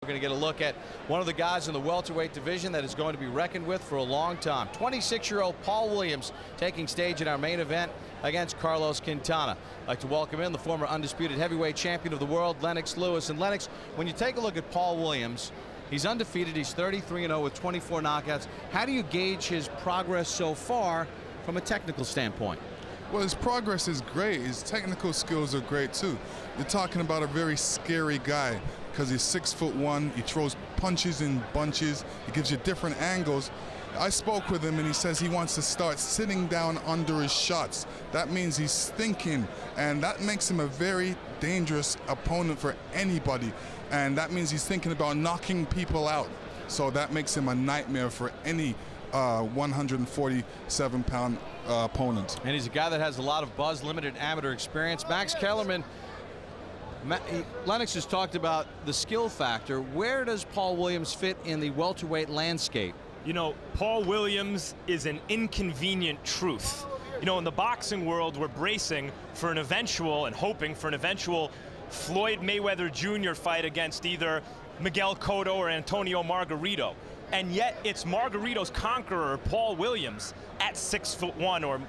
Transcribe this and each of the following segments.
We're going to get a look at one of the guys in the welterweight division that is going to be reckoned with for a long time. 26-year-old Paul Williams taking stage in our main event against Carlos Quintana. I'd like to welcome in the former undisputed heavyweight champion of the world, Lennox Lewis. And Lennox, when you take a look at Paul Williams, he's undefeated. He's 33-0 with 24 knockouts. How do you gauge his progress so far from a technical standpoint? Well, his progress is great. His technical skills are great too. You're talking about a very scary guy because he's 6'1". He throws punches in bunches. He gives you different angles. I spoke with him and he says he wants to start sitting down under his shots. That means he's thinking, and that makes him a very dangerous opponent for anybody. And that means he's thinking about knocking people out. So that makes him a nightmare for any 147-pound opponent. And he's a guy that has a lot of buzz, limited amateur experience. Max Kellerman, Lennox has talked about the skill factor. Where does Paul Williams fit in the welterweight landscape? You know, Paul Williams is an inconvenient truth. You know, in the boxing world, we're bracing for an eventual and hoping for an eventual Floyd Mayweather Jr. fight against either Miguel Cotto or Antonio Margarito. And yet it's Margarito's conqueror, Paul Williams, at 6'1", or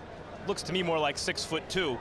looks to me more like 6'2",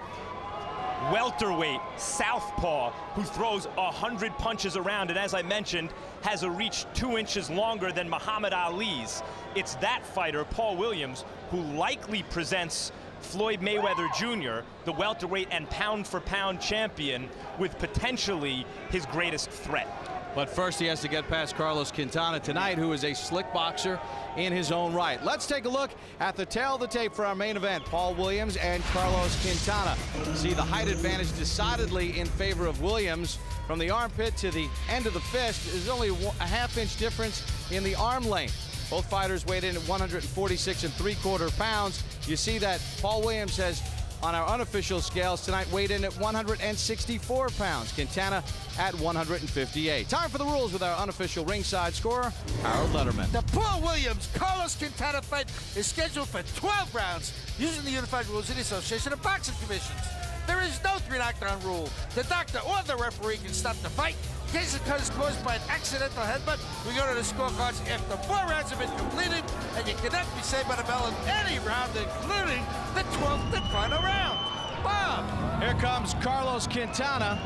welterweight, southpaw, who throws 100 punches around, and as I mentioned, has a reach 2 inches longer than Muhammad Ali's. It's that fighter, Paul Williams, who likely presents Floyd Mayweather Jr., the welterweight and pound-for-pound champion, with potentially his greatest threat. But first he has to get past Carlos Quintana tonight, who is a slick boxer in his own right. Let's take a look at the tail of the tape for our main event. Paul Williams and Carlos Quintana. See the height advantage decidedly in favor of Williams. From the armpit to the end of the fist, there's only a half-inch difference in the arm length. Both fighters weighed in at 146 3/4 pounds. You see that Paul Williams has, on our unofficial scales tonight, weighed in at 164 pounds. Quintana at 158. Time for the rules with our unofficial ringside scorer, Harold Letterman. The Paul Williams-Carlos Quintana fight is scheduled for 12 rounds using the unified rules of the Association of Boxing Commissions. There is no 3-knockdown rule. The doctor or the referee can stop the fight. In case the cut is caused by an accidental headbutt, we go to the scorecards after 4 rounds have been completed, and you cannot be saved by the bell in any round, including the 12th and final round. Bob. Here comes Carlos Quintana.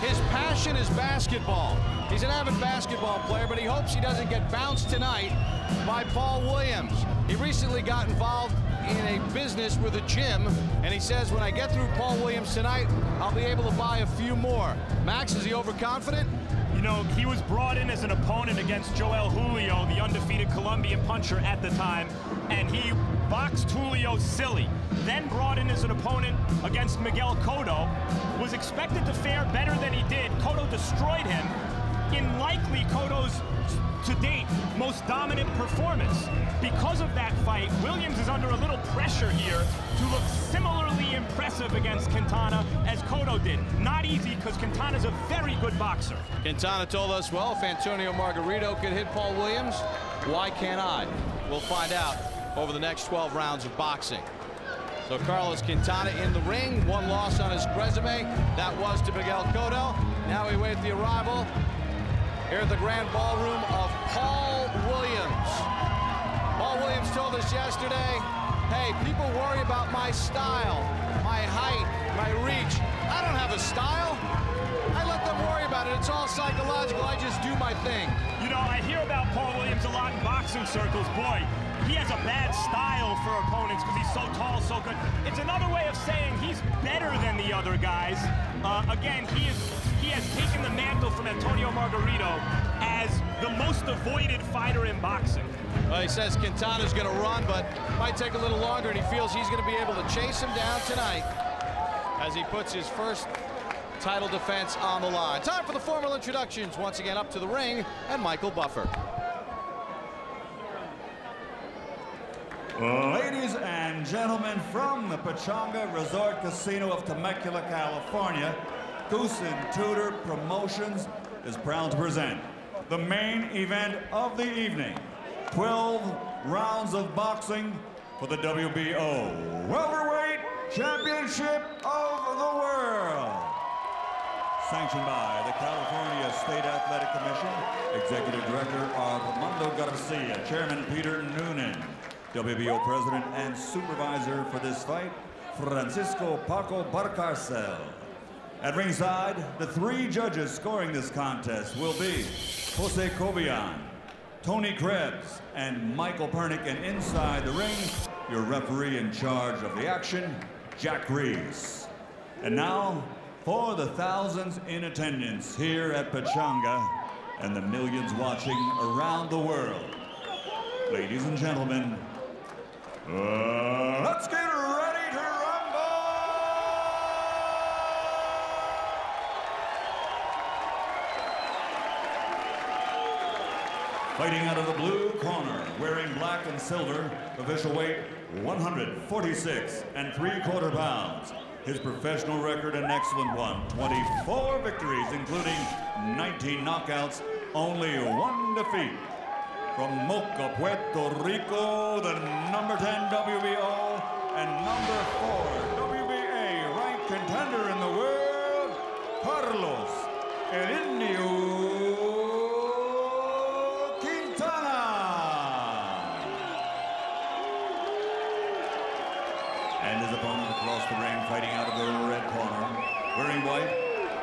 His passion is basketball. He's an avid basketball player, but he hopes he doesn't get bounced tonight by Paul Williams. He recently got involved in a business with a gym, and he says, when I get through Paul Williams tonight, I'll be able to buy a few more. Max, is he overconfident? You know, he was brought in as an opponent against Joel Julio, the undefeated Colombian puncher at the time, and he boxed Julio silly. Then brought in as an opponent against Miguel Cotto, was expected to fare better than he did. Cotto destroyed him in likely Cotto's, to date, most dominant performance. Because of that fight, Williams is under a little pressure here to look similarly impressive against Quintana as Cotto did. Not easy, because Quintana's a very good boxer. Quintana told us, well, if Antonio Margarito could hit Paul Williams, why can't I? We'll find out over the next 12 rounds of boxing. So Carlos Quintana in the ring, 1 loss on his resume. That was to Miguel Cotto. Now we wait the arrival here at the Grand Ballroom of Paul Williams. Paul Williams told us yesterday, hey, people worry about my style, my height, my reach. I don't have a style. I let them worry about it. It's all psychological. I just do my thing. You know, I hear about Paul Williams a lot in boxing circles. Boy, he has a bad style for opponents because he's so tall, so good. It's another way of saying he's better than the other guys. Again, he has taken the mantle from Antonio Margarito as the most avoided fighter in boxing. Well, he says Quintana's going to run, but might take a little longer, and he feels he's going to be able to chase him down tonight as he puts his first title defense on the line. Time for the formal introductions. Once again, up to the ring, and Michael Buffer. Ladies and gentlemen, from the Pechanga Resort Casino of Temecula, California, Goose and Tudor Promotions is proud to present the main event of the evening. 12 rounds of boxing for the WBO Welterweight Championship of the World. Sanctioned by the California State Athletic Commission, Executive Director Armando Garcia, Chairman Peter Noonan, WBO President and Supervisor for this fight, Francisco Paco Barcarcel. At ringside, the 3 judges scoring this contest will be Jose Cobian, Tony Krebs, and Michael Pernick. And inside the ring, your referee in charge of the action, Jack Reese. And now, for the thousands in attendance here at Pechanga and the millions watching around the world, ladies and gentlemen, let's get ready to rumble! Fighting out of the blue corner, wearing black and silver, official weight 146 3/4 pounds. His professional record, an excellent one. 24 victories, including 19 knockouts, only 1 defeat. From Moca, Puerto Rico, the number 10 WBO and number 4 WBA ranked contender in the world, Carlos El Indio Quintana. And his opponent across the ring, fighting out of the red corner, wearing white,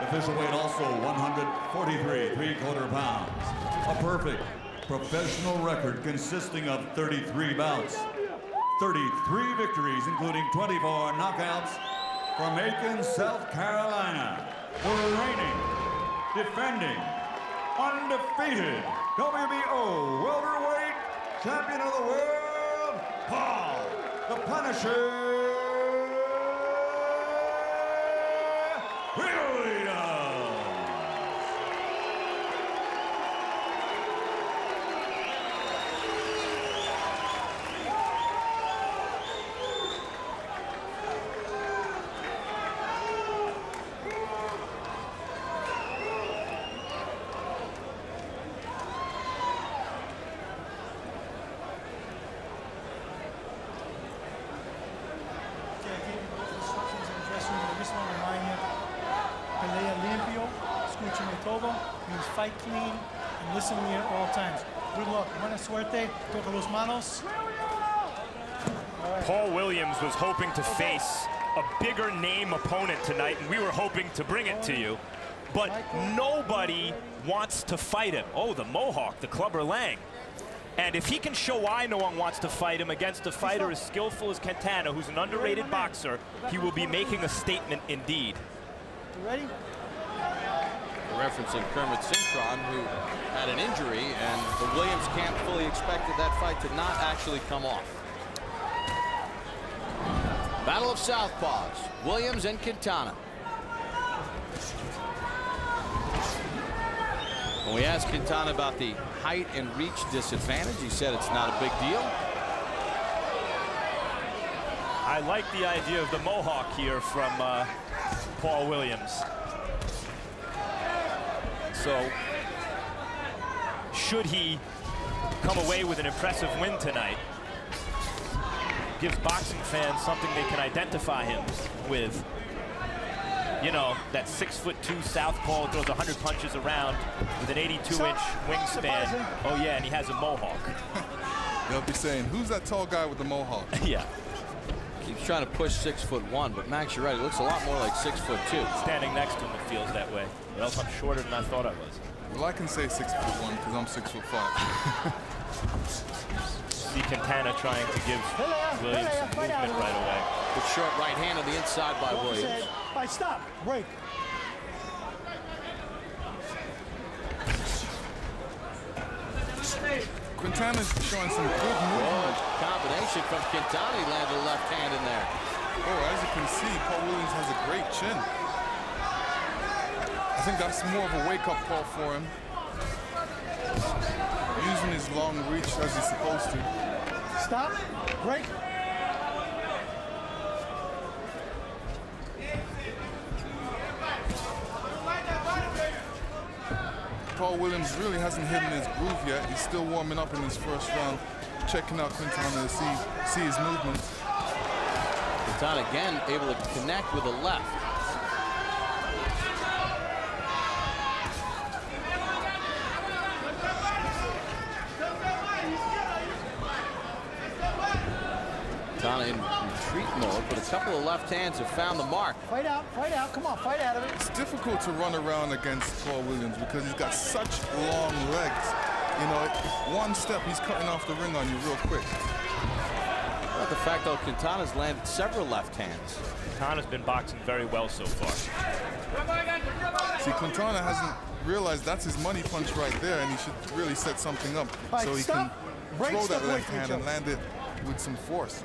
official weight also 143 3/4 pounds. A perfect professional record consisting of 33 bouts, 33 victories, including 24 knockouts. From Macon, South Carolina, the reigning, defending, undefeated WBO welterweight champion of the world, Paul the Punisher Williams. Means fight clean and listen to me at all times. Good luck. Buena suerte. Toca los manos. Paul Williams was hoping to face a bigger name opponent tonight, and we were hoping to bring it to you. But nobody wants to fight him. Oh, the Mohawk, the Clubber Lang. And if he can show why no one wants to fight him against a fighter as skillful as Quintana, who's an underrated boxer, he will be making a statement indeed. You ready? Referencing Kermit Cintron, who had an injury, and the Williams camp fully expected that fight to not actually come off. Battle of Southpaws, Williams and Quintana. When we asked Quintana about the height and reach disadvantage, he said it's not a big deal. I like the idea of the Mohawk here from Paul Williams. So, should he come away with an impressive win tonight, gives boxing fans something they can identify him with. You know, that 6'2" southpaw, throws 100 punches around with an 82-inch wingspan. Oh yeah, and he has a mohawk. They'll be saying, who's that tall guy with the mohawk? Yeah. Keeps trying to push 6'1", but Max, you're right, it looks a lot more like 6'2". Standing next to him, it feels that way. Or else I'm shorter than I thought I was. Well, I can say 6'1" because I'm 6'5". See Quintana trying to give Williams some movement right away. Good short right hand on the inside by Williams. Right, stop, break. Quintana's showing some good movement. Combination from Quintana. He landed a left hand in there. Oh, as you can see, Paul Williams has a great chin. I think that's more of a wake-up call for him. Using his long reach as he's supposed to. Stop, break. Paul Williams really hasn't hit in his groove yet. He's still warming up in his first round, checking out Quintana to see his movements. Quintana again able to connect with a left. Quintana in retreat mode, but a couple of left hands have found the mark. Fight out, come on, fight out of it. It's difficult to run around against Paul Williams because he's got such long legs. You know, one step, he's cutting off the ring on you real quick. But the fact, though, Quintana's landed several left hands. Quintana's been boxing very well so far. See, Quintana hasn't realized that's his money punch right there, and he should really set something up so he can throw that left hand and land it with some force.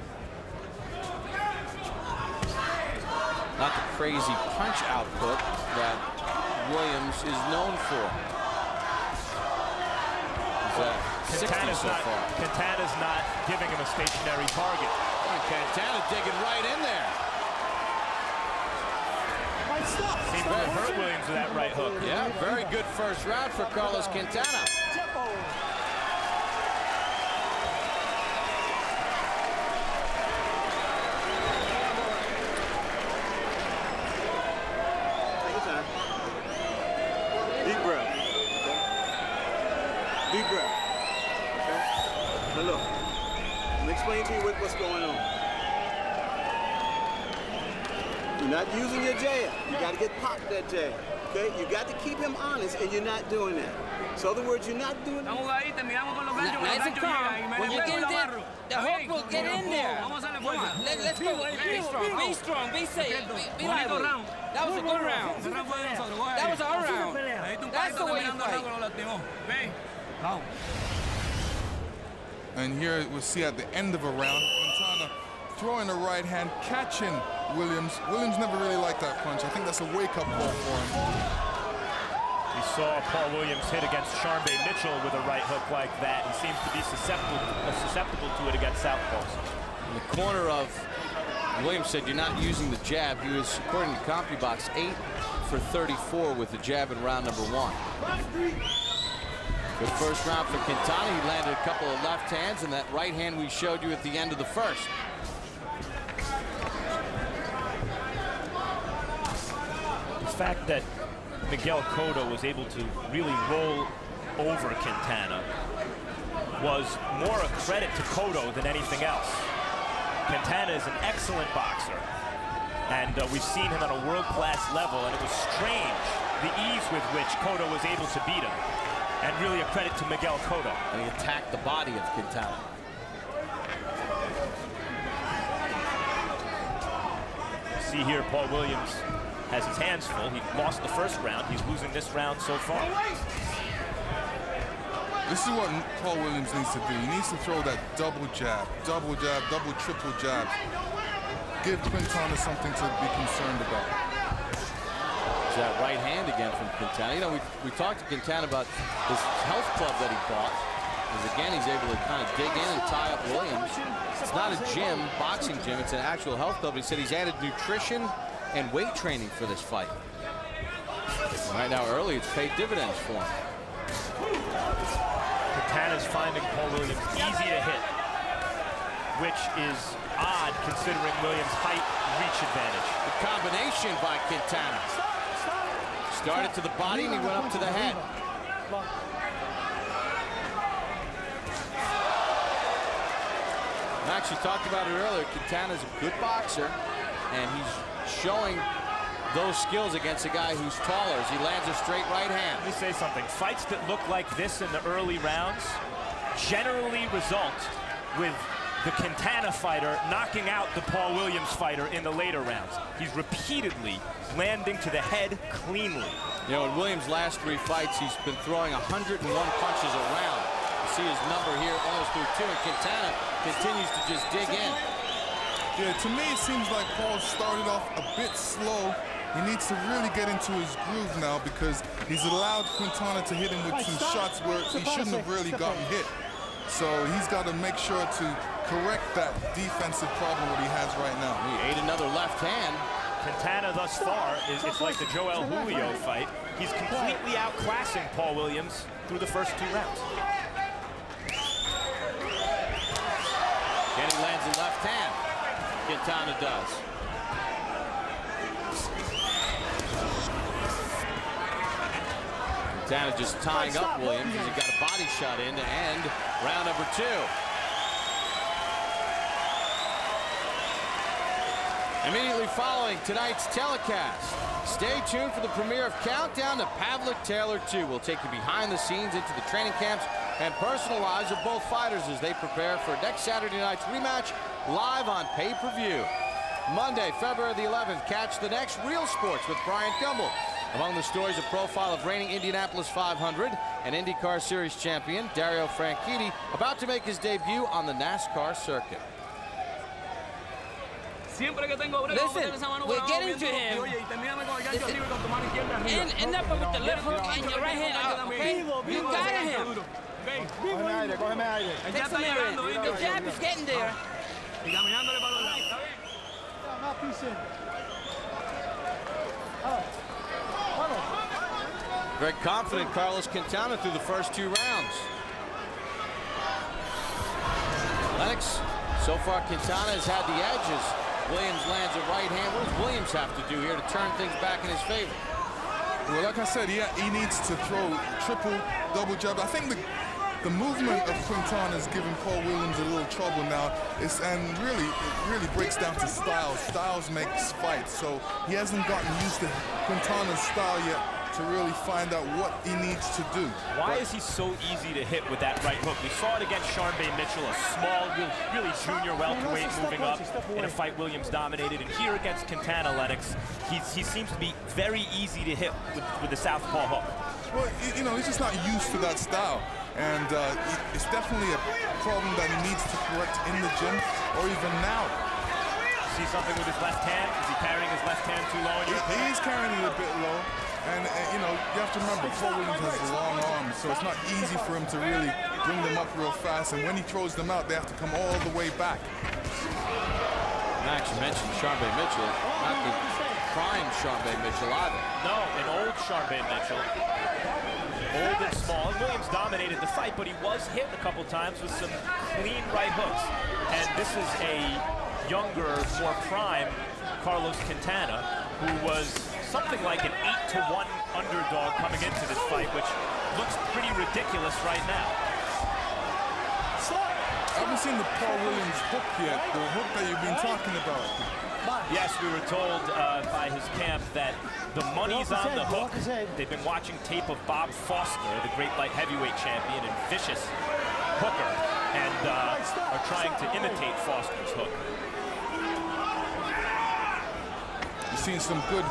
Not the crazy punch output that Williams is known for. Quintana's not giving him a stationary target. Quintana digging right in there. Seemed to hurt Williams with that right hook. Yeah, very good first round for Carlos Quintana. Deep breath. Deep breath. Okay? Now look, I'm gonna explain to you what's going on. You're not using your jab. You got to get popped that jab. Okay? You got to keep him honest, and you're not doing that. So, in other words, you're not doing that. Nice and calm. When you get there, the hook will get in there. Come on, let's go. Be strong, be strong, be safe, be lively. That was a good round. That was our round. That's the way you fight. And here we'll see at the end of a round, Quintana throwing the right hand, catching Williams. Williams never really liked that punch. I think that's a wake-up call for him. We saw Paul Williams hit against Charmbe Mitchell with a right hook like that. He seems to be susceptible to it against southpaws. In the corner of Williams said you're not using the jab. He was, according to CompuBox, 8 for 34 with the jab in round number 1. Good first round for Quintana. He landed a couple of left hands, and that right hand we showed you at the end of the first. The fact that Miguel Cotto was able to really roll over Quintana was more a credit to Cotto than anything else. Quintana is an excellent boxer, and we've seen him at a world-class level, and it was strange the ease with which Cotto was able to beat him, and really a credit to Miguel Cotto. And he attacked the body of Quintana. See here, Paul Williams has his hands full. He lost the first round. He's losing this round so far. This is what Paul Williams needs to do. He needs to throw that double jab, double, triple jab. Give Quintana something to be concerned about. It's that right hand again from Quintana. You know, we talked to Quintana about this health club that he bought. Because again, he's able to kind of dig in and tie up Williams. It's not a gym, boxing gym. It's an actual health club. He said he's added nutrition and weight training for this fight. Right now, early, it's paid dividends for him. Quintana's finding Paul Williams easy to hit, which is odd considering Williams' height reach advantage. The combination by Quintana. Started to the body and he went up to the head. I actually talked about it earlier. Quintana's a good boxer, and he's showing those skills against a guy who's taller as he lands a straight right hand. Let me say something. Fights that look like this in the early rounds generally result with the Quintana fighter knocking out the Paul Williams fighter in the later rounds. He's repeatedly landing to the head cleanly. You know, in Williams' last 3 fights, he's been throwing 101 punches a round. You see his number here almost through 2, and Quintana continues to just dig in. Yeah, to me, it seems like Paul started off a bit slow. He needs to really get into his groove now because he's allowed Quintana to hit him with some shots where he shouldn't have really gotten hit. So he's got to make sure to correct that defensive problem that he has right now. He ate another left hand. Quintana thus far, it's like the Joel Julio fight. He's completely outclassing Paul Williams through the first 2 rounds. And he lands a left hand. Quintana does. Quintana just tying up Williams as he got a body shot in to end round number 2. Immediately following tonight's telecast, stay tuned for the premiere of Countdown to Pavlik Taylor 2. We'll take you behind the scenes into the training camps and personal lives of both fighters as they prepare for next Saturday night's rematch live on pay-per-view. Monday, February the 11th, catch the next Real Sports with Brian Gumbel. Among the stories, a profile of reigning Indianapolis 500 and IndyCar Series champion Dario Franchitti, about to make his debut on the NASCAR circuit. Listen, we're getting to him. End up with the left hook and your right hand out, okay? You got him. Take some air in. The jab is getting there. Very confident Carlos Quintana through the first 2 rounds. Lennox, so far Quintana has had the edges. Williams lands a right hand. What does Williams have to do here to turn things back in his favor? Well, like I said, he needs to throw triple, double jab. I think the movement of Quintana is giving Paul Williams a little trouble now. It really breaks down to styles. Styles makes fights. So he hasn't gotten used to Quintana's style yet to really find out what he needs to do. Why is he so easy to hit with that right hook? We saw it against Charmbe Mitchell, a small, really junior welterweight moving up in a fight Williams dominated. And here against Quintana, Lennox, he seems to be very easy to hit with the southpaw hook. Well, you know, he's just not used to that style. And it's definitely a problem that he needs to correct in the gym or even now. See something with his left hand? Is he carrying his left hand too low? He's carrying it a bit low. And, you know, you have to remember, Paul Williams has long arms, so it's not easy for him to really bring them up real fast. And when he throws them out, they have to come all the way back. Max mentioned Charmbe Mitchell, not the prime Charmbe Mitchell either. No, an old Charmbe Mitchell. Old and small. And Williams dominated the fight, but he was hit a couple times with some clean right hooks. And this is a younger, more prime Carlos Quintana, who was something like an 8-to-1 underdog coming into this fight, which looks pretty ridiculous right now. I haven't seen the Paul Williams hook yet, the hook that you've been talking about. Yes, we were told by his camp that the money's on the hook. They've been watching tape of Bob Foster, the great light heavyweight champion and vicious hooker, and are trying to imitate Foster's hook. You've seen some good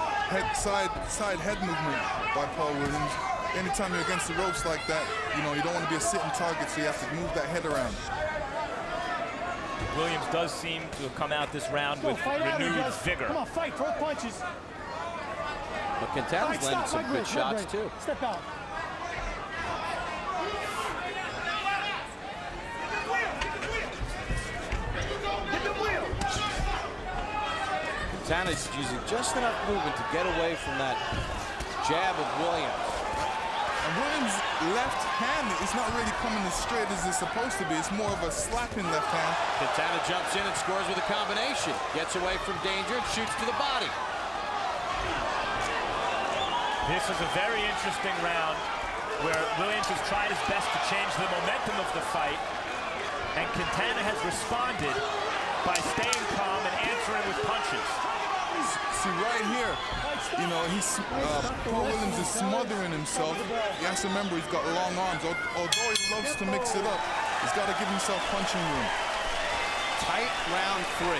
side head movement by Paul Williams. Anytime you're against the ropes like that, you know, you don't want to be a sitting target, so you have to move that head around. Williams does seem to have come out this round with renewed vigor. Come on, fight, throw punches. But Quintana's landed some good shots, too. Step out. Quintana's using just enough movement to get away from that jab of Williams. And Williams' left hand is not really coming as straight as it's supposed to be. It's more of a slapping left hand. Quintana jumps in and scores with a combination. Gets away from danger and shoots to the body. This is a very interesting round where Williams has tried his best to change the momentum of the fight, and Quintana has responded by staying calm and answering with punches. See, right here, you know, Paul Williams is smothering himself. He has to remember he's got long arms. Although he loves to mix it up, he's got to give himself punching room. Tight round 3.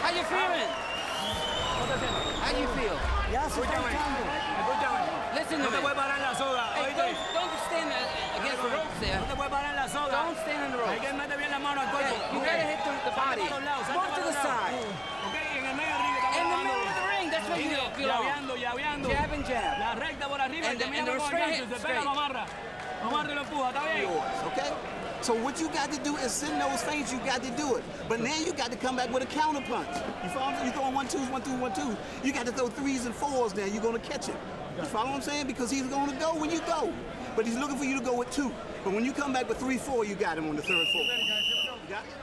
How you feeling? How you feel? Listen to me. Hey, don't stand against the ropes there. Don't stand on the ropes. You gotta hit the body. Move to the side. In the middle of the ring, that's where you belong. Jab and jab. And the straight hit, straight. Okay? So what you got to do is send those feints, you got to do it. But now you got to come back with a counter punch. You follow me? You're throwing 1-2s, 1-2, 1-2. You got to throw 3s and 4s now. You're going to catch him. You follow what I'm saying? Because he's going to go when you go. But he's looking for you to go with 2. But when you come back with 3-4, you got him on the 3rd, 4th. You got it?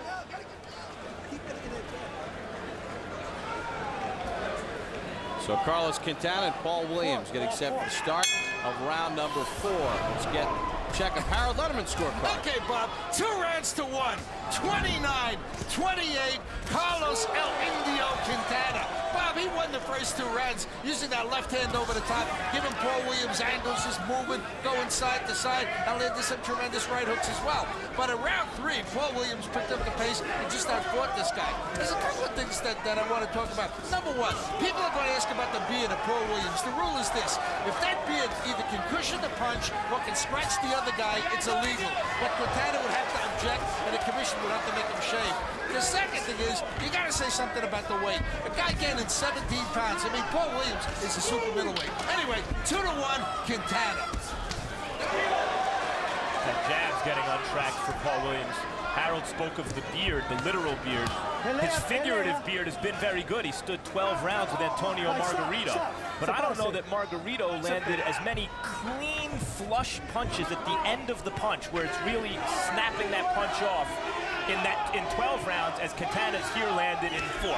So Carlos Quintana and Paul Williams getting set for the start of round number 4. Let's check a Harold Letterman scorecard. Okay, Bob, 2 rounds to 1. 29-28, Carlos El Indio Quintana. Bob, he won the first 2 rounds using that left hand over the top, giving Paul Williams angles, just moving, going side to side, and landed some tremendous right hooks as well. But in round 3, Paul Williams picked up the pace and just outfought this guy. There's a couple of things that I want to talk about. Number 1, people are going to ask about the beard of Paul Williams. The rule is this: if that beard either can cushion the punch or can scratch the other guy, it's illegal. But Quintana would have to object, and the commission would have to make him shave. The second thing is, you got to say something about the weight. A guy gaining 17 pounds. I mean, Paul Williams is a super middleweight. Anyway, 2-1, Quintana. The jab's getting untracked for Paul Williams. Harold spoke of the beard, the literal beard. His figurative beard has been very good. He stood 12 rounds with Antonio Margarito. But I don't know that Margarito landed as many clean, flush punches at the end of the punch, where it's really snapping that punch off in 12 rounds, as Quintana's here landed in 4.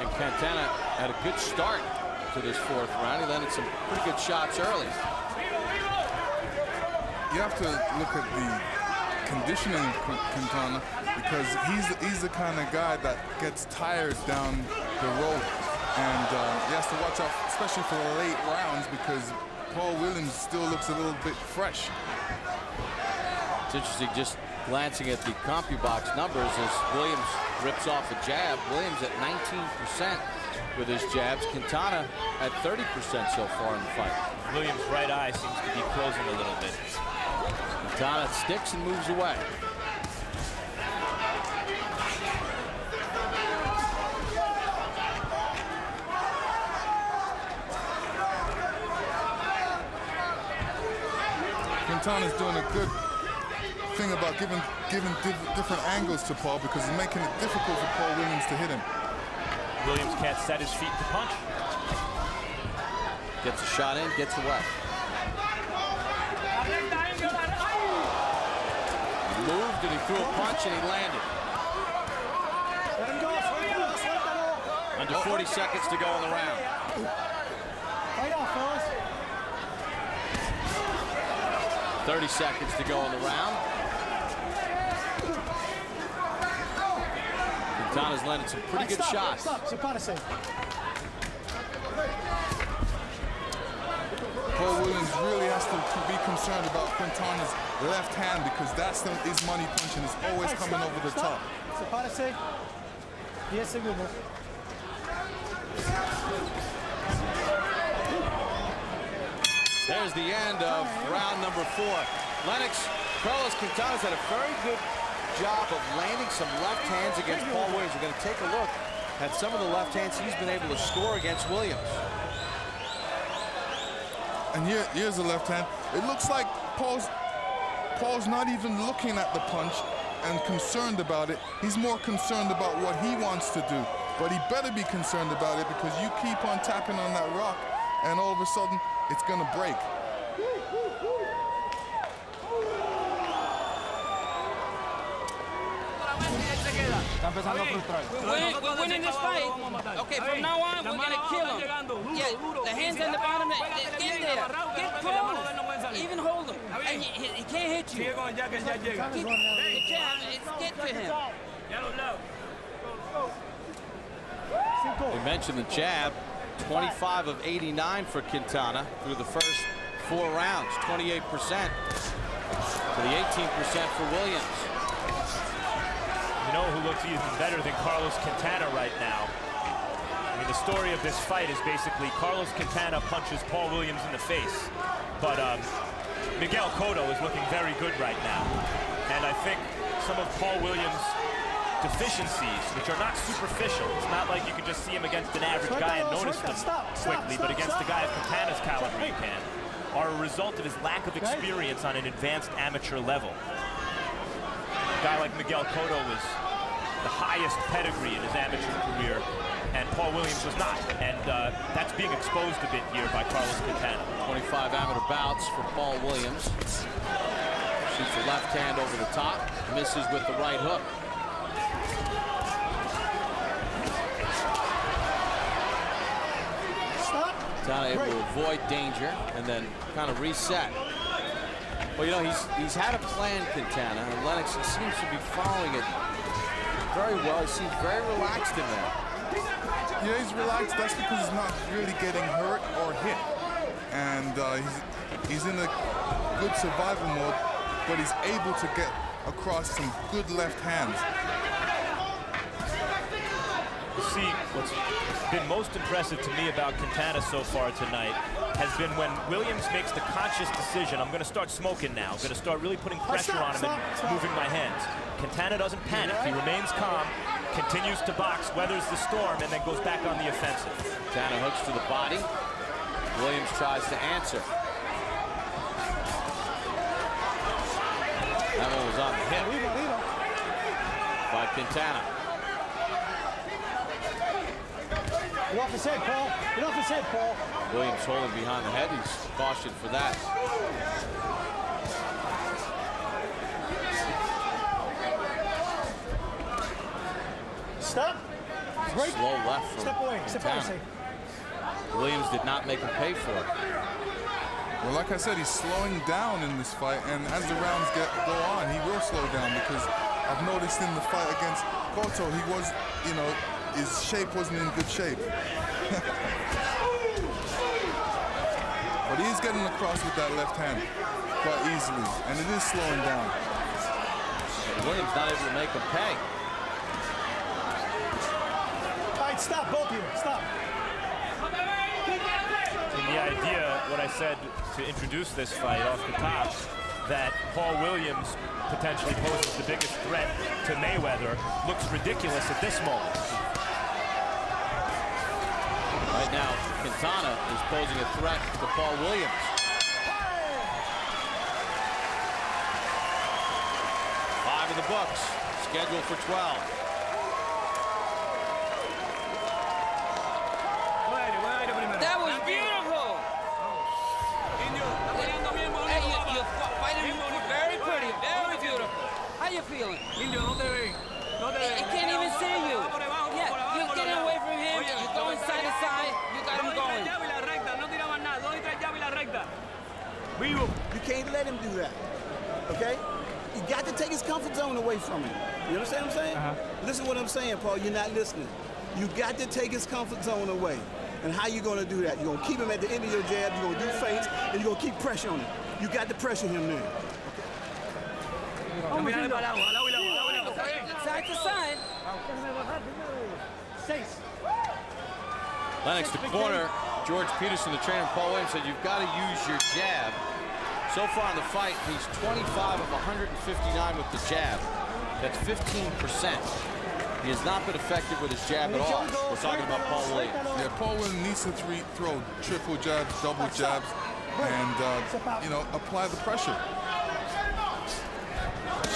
And Quintana had a good start to this 4th round. He landed some pretty good shots early. You have to look at the conditioning of Quintana, because he's the kind of guy that gets tired down the road, and he has to watch out, especially for the late rounds, because Paul Williams still looks a little bit fresh. It's interesting, just glancing at the CompuBox numbers, as Williams rips off a jab. Williams at 19% with his jabs. Quintana at 30% so far in the fight. Williams' right eye seems to be closing a little bit. Quintana sticks and moves away. Quintana's doing a good thing about giving different angles to Paul, because it's making it difficult for Paul Williams to hit him. Williams can't set his feet to punch. Gets a shot in, gets away. He moved and he threw a punch and he landed. Under 40 seconds to go in the round. 30 seconds to go in the round. Quintana's landed some pretty good shots. Paul Williams really has to be concerned about Quintana's left hand, because that's his money punch, and it's always coming over the top. There's the end of round number 4. Carlos Quintana's had a very good job of landing some left hands against Paul Williams. We're going to take a look at some of the left hands he's been able to score against Williams. And here's the left hand. It looks like Paul's not even looking at the punch and concerned about it. He's more concerned about what he wants to do. But he better be concerned about it, because you keep on tapping on that rock, and all of a sudden, it's going to break. We're winning this fight. Okay, from now on, we're going to kill him. Yeah, the hands on the bottom, get there. Get close. Even hold him. And he can't hit you. Get to him. We mentioned the jab. 25 of 89 for Quintana through the first 4 rounds. 28% to the 18% for Williams. You know who looks even better than Carlos Quintana right now? I mean, the story of this fight is basically Carlos Quintana punches Paul Williams in the face, but Miguel Cotto is looking very good right now. And I think some of Paul Williams' deficiencies, which are not superficial, it's not like you can just see him against an average guy and notice them quickly, but against a guy of Quintana's caliber you can, are a result of his lack of experience on an advanced amateur level. A guy like Miguel Cotto was the highest pedigree in his amateur career, and Paul Williams was not, and that's being exposed a bit here by Carlos Quintana. 25 amateur bouts for Paul Williams. Shoots the left hand over the top, misses with the right hook. Quintana able to avoid danger and then kind of reset. Well, you know, he's had a plan, Quintana, and Lennox seems to be following it very well. He seems very relaxed in there. Yeah, he's relaxed. That's because he's not really getting hurt or hit. And he's in a good survival mode, but he's able to get across some good left hands. See, what's been most impressive to me about Quintana so far tonight has been when Williams makes the conscious decision, I'm going to start smoking now. I'm going to start really putting pressure on him and moving my hands. Quintana doesn't panic. He remains calm, continues to box, weathers the storm, and then goes back on the offensive. Quintana hooks to the body. Williams tries to answer. That one was on the hip by Quintana. Get off his head, Paul. Get off his head, Paul. Williams holding behind the head. He's cautioned for that. Stop. Right. Slow left from Step away. Step away. Quintana. Williams did not make him pay for it. Well, like I said, he's slowing down in this fight, and as the rounds go on, he will slow down, because I've noticed in the fight against Cotto, he was, you know, his shape wasn't in good shape. But he's getting across with that left hand quite easily, and it is slowing down. Williams not able to make him pay. All right, stop, both of you. Stop. And the idea, what I said to introduce this fight off the top, that Paul Williams potentially poses the biggest threat to Mayweather, looks ridiculous at this moment. Right now, Quintana is posing a threat to Paul Williams. Five in the books, scheduled for 12. That was beautiful. Hey, you're fighting very pretty, very beautiful. How you feeling? He can't even see you. Yeah, you're getting away from him. You're going side to side. You got him going. You can't let him do that, okay? You got to take his comfort zone away from him. You understand what I'm saying? Listen to what I'm saying, Paul. You're not listening. You got to take his comfort zone away. And how you going to do that? You're going to keep him at the end of your jab. You're going to do feints, and you're going to keep pressure on him. You got to pressure him now. Side to side. Lennox, the corner, George Peterson, the trainer, Paul Williams, said you've got to use your jab. So far in the fight, he's 25 of 159 with the jab. That's 15%. He has not been effective with his jab at all. We're talking about Paul Williams. Yeah, Paul Williams needs to throw triple jabs, double jabs, and, you know, apply the pressure.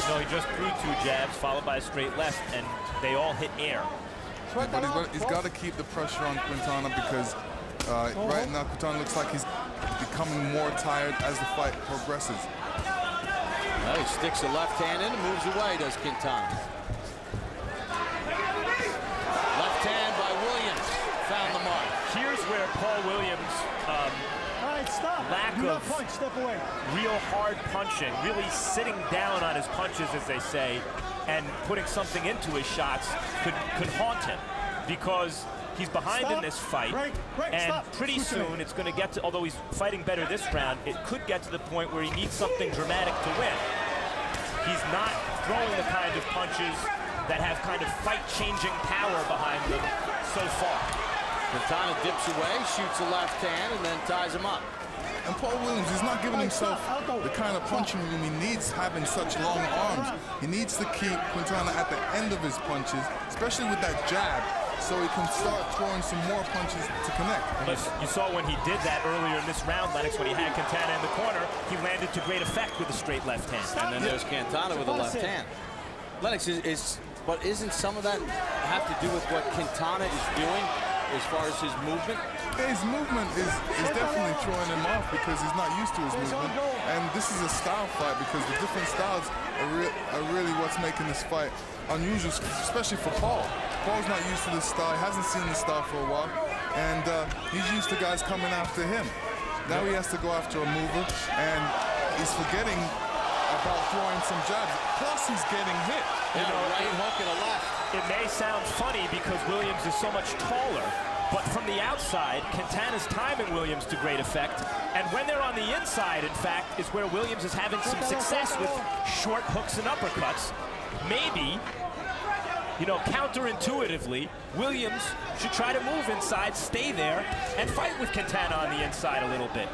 No, he just threw two jabs followed by a straight left, and they all hit air. Yeah, but he's got to keep the pressure on Quintana, because right now Quintana looks like he's becoming more tired as the fight progresses. Well, he sticks a left hand in and moves away, does Quintana. Left hand by Williams found the mark. Here's where Paul Williams' lack of Step away. real hard punching, really sitting down on his punches, as they say, and putting something into his shots could haunt him, because he's behind in this fight, and pretty soon it's going to get to, although he's fighting better this round, it could get to the point where he needs something dramatic to win. He's not throwing the kind of punches that have kind of fight-changing power behind them so far. Quintana dips away, shoots a left hand, and then ties him up. And Paul Williams is not giving himself the kind of punching room he needs, having such long arms. He needs to keep Quintana at the end of his punches, especially with that jab, so he can start throwing some more punches to connect. You saw when he did that earlier in this round, Lennox, when he had Quintana in the corner, he landed to great effect with a straight left hand. And then there's Quintana with a left hand. Lennox, but isn't some of that have to do with what Quintana is doing as far as his movement? His movement is definitely throwing him off, because he's not used to his movement. And this is a style fight, because the different styles are really what's making this fight unusual, especially for Paul. Paul's not used to this style. He hasn't seen this style for a while. and he's used to guys coming after him. Now he has to go after a mover, and he's forgetting about throwing some jabs. Plus, he's getting hit. You know, right hook and a left. It may sound funny because Williams is so much taller, but from the outside, Quintana's timing Williams to great effect. And when they're on the inside, in fact, is where Williams is having some success with short hooks and uppercuts. Maybe, you know, counterintuitively, Williams should try to move inside, stay there, and fight with Quintana on the inside a little bit.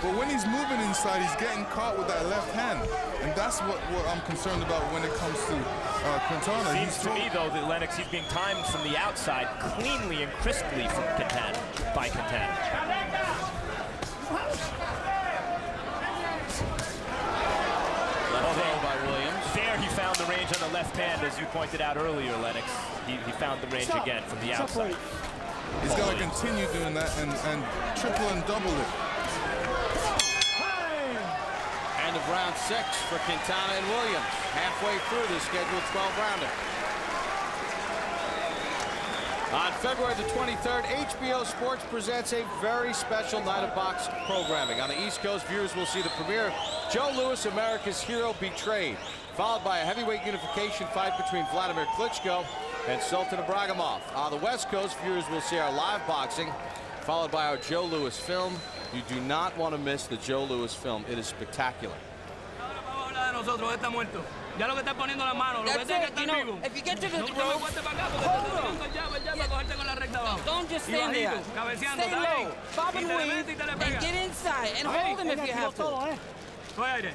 But when he's moving inside, he's getting caught with that left hand. And that's what I'm concerned about when it comes to Quintana. Seems to me, though, that Lennox, he's being timed from the outside cleanly and crisply from Quintana, by Quintana. Left throw by Williams. There he found the range on the left hand, as you pointed out earlier, Lennox. He found the range again from the outside. He's got to continue doing that and triple and double it. End of round 6 for Quintana and Williams. Halfway through the scheduled 12-rounder. On February the 23rd, HBO Sports presents a very special night of box programming. On the East Coast, viewers will see the premiere of Joe Louis, America's Hero Betrayed, followed by a heavyweight unification fight between Vladimir Klitschko and Sultan Ibragimov. On the West Coast, viewers will see our live boxing, followed by our Joe Louis film. You do not want to miss the Joe Louis film. It is spectacular. That's it, you know, if you get to the rope, hold on. Yeah. Don't just stand there. Stay low, bob and weave, and get inside, and hold him if you have to. But you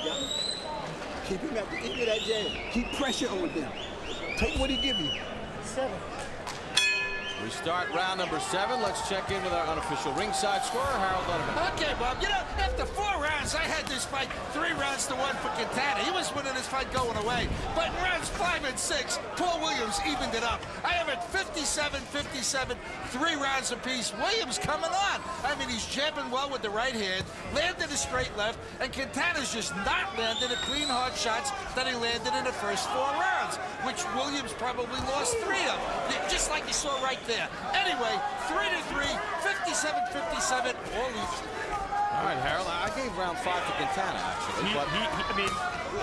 got to keep him at the end of that jab. Keep pressure on him. Take what he give you. 7. We start round number 7. Let's check in with our unofficial ringside scorer, Harold Letterman. Okay, Bob. You know, after 4 rounds, I had this fight 3 rounds to 1 for Quintana. He was winning this fight going away. But in rounds 5 and 6, Paul Williams evened it up. I have it 57-57, 3 rounds apiece. Williams coming on. I mean, he's jabbing well with the right hand, landed a straight left, and Quintana's just not landing the clean, hard shots that he landed in the first 4 rounds, which Williams probably lost 3 of, just like you saw right there. Anyway, 3-3, 57-57, all each. All right, Harold, I gave round 5 to Quintana, actually. I mean,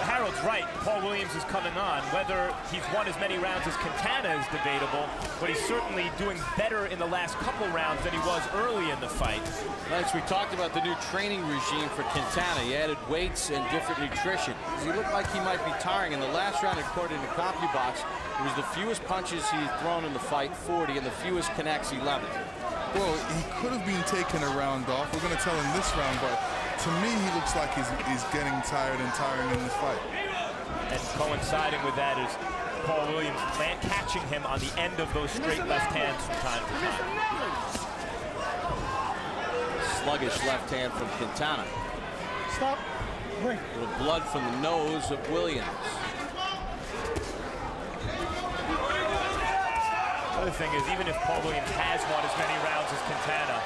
Harold's right. Paul Williams is coming on. Whether he's won as many rounds as Quintana is debatable, but he's certainly doing better in the last couple rounds than he was early in the fight. Lex, we talked about the new training regime for Quintana. He added weights and different nutrition. He looked like he might be tiring. In the last round, according to CompuBox, it was the fewest punches he'd thrown in the fight, 40, and the fewest connects, 11. Well, he could have been taking a round off. We're going to tell him this round, but to me, he looks like he's getting tired and tiring in this fight. And coinciding with that is Paul Williams catching him on the end of those straight left hands from time to time. Sluggish left hand from Quintana. Stop. Break. A little blood from the nose of Williams. The other thing is, even if Paul Williams has won as many rounds as Quintana,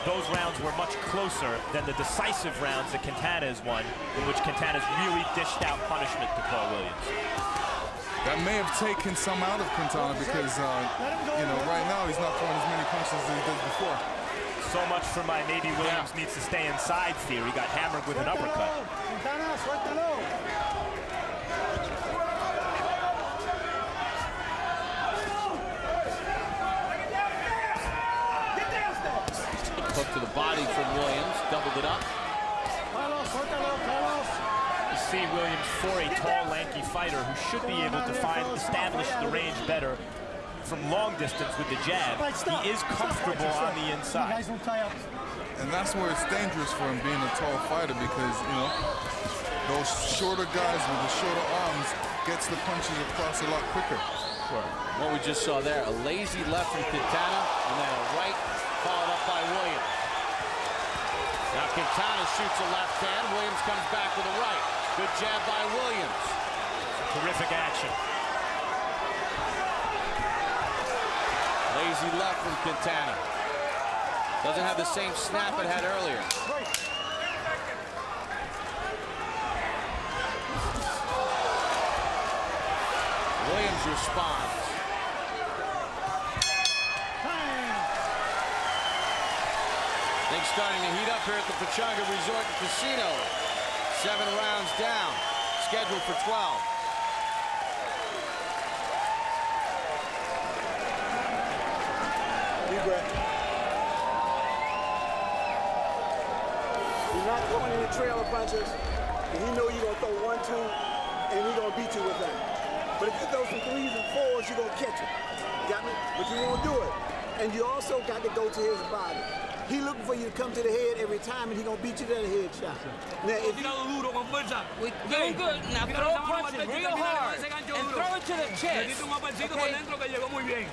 those rounds were much closer than the decisive rounds that Quintana has won, in which Quintana's really dished out punishment to Paul Williams. That may have taken some out of Quintana because, you know, right now he's not throwing as many punches as he did before. So much for my maybe Williams needs to stay inside theory. Got hammered with an uppercut. Quintana, suéltalo. Hook to the body from Williams, doubled it up. You see Williams, for a tall, lanky fighter who should be able to establish the range better from long distance with the jab, he is comfortable on the inside. And that's where it's dangerous for him being a tall fighter because, you know, those shorter guys with the shorter arms gets the punches across a lot quicker. Sure. What we just saw there, a lazy left from Quintana, and then a right followed up by Williams. Now Quintana shoots a left hand. Williams comes back with a right. Good jab by Williams. Terrific action. Lazy left from Quintana. Doesn't have the same snap it had earlier. Williams responds. Things starting to heat up here at the Pechanga Resort and Casino. 7 rounds down, scheduled for 12. Deep breath. You're not throwing any trailer punches, and he know you're gonna throw 1, 2, and he's gonna beat you with that. But if you throw some 3s and 4s, you're gonna catch it. Got me? But you won't do it. And you also got to go to his body. He looking for you to come to the head every time, and he gonna beat you to the head shot. Now, if you We're doing good. Now throw punches real hard and throw it to the chest. Okay?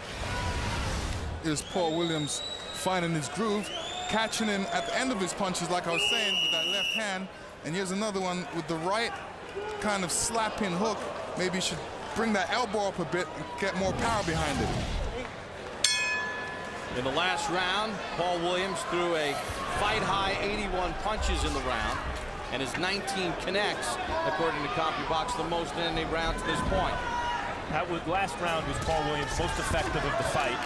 Is Paul Williams finding his groove, catching him at the end of his punches, like I was saying, with that left hand. And here's another one with the right, kind of slapping hook. Maybe you should bring that elbow up a bit and get more power behind it. In the last round, Paul Williams threw a fight-high 81 punches in the round, and his 19 connects, according to CompuBox, the most in any round to this point. Last round was Paul Williams' most effective of the fight.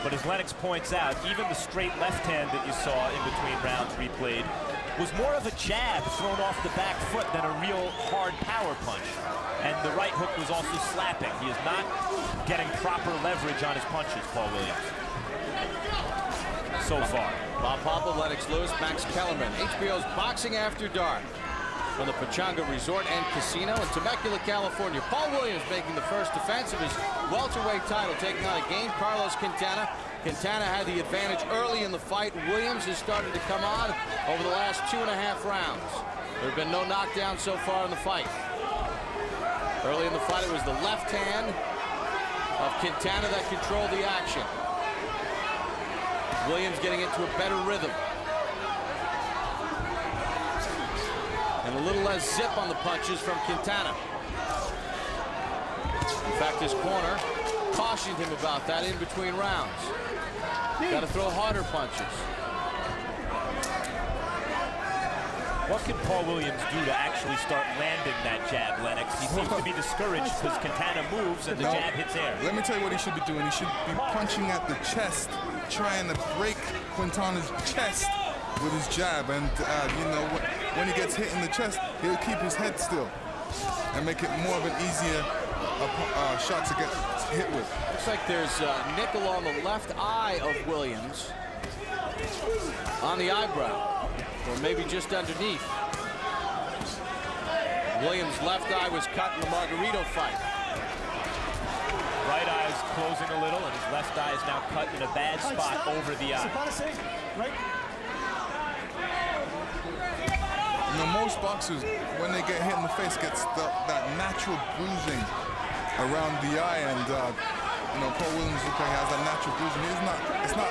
But as Lennox points out, even the straight left hand that you saw in between rounds replayed was more of a jab thrown off the back foot than a real hard power punch. And the right hook was also slapping. He is not getting proper leverage on his punches, Paul Williams. So far. Bob Papa, Lennox Lewis, Max Kellerman. HBO's Boxing After Dark from the Pechanga Resort and Casino in Temecula, California. Paul Williams making the first defense of his welterweight title, taking on again Carlos Quintana. Quintana had the advantage early in the fight. Williams has started to come on over the last 2.5 rounds. There have been no knockdowns so far in the fight. Early in the fight, it was the left hand of Quintana that controlled the action. Williams getting into a better rhythm. And a little less zip on the punches from Quintana. In fact, his corner cautioned him about that in between rounds. Got to throw harder punches. What can Paul Williams do to actually start landing that jab, Lennox? He seems to be discouraged because Quintana moves and the jab hits air. Let me tell you what he should be doing. He should be punching at the chest, trying to break Quintana's chest with his jab. And, you know, when he gets hit in the chest, he'll keep his head still and make it more of an easier shot to get hit with. Looks like there's nickel on the left eye of Williams, on the eyebrow, or maybe just underneath. Williams' left eye was cut in the Margarito fight. Right eye is closing a little, and his left eye is now cut in a bad spot over the eye. Right. You know, most boxers, when they get hit in the face, gets that natural bruising around the eye, and you know, Paul Williams looks like he has that natural bruising. It's not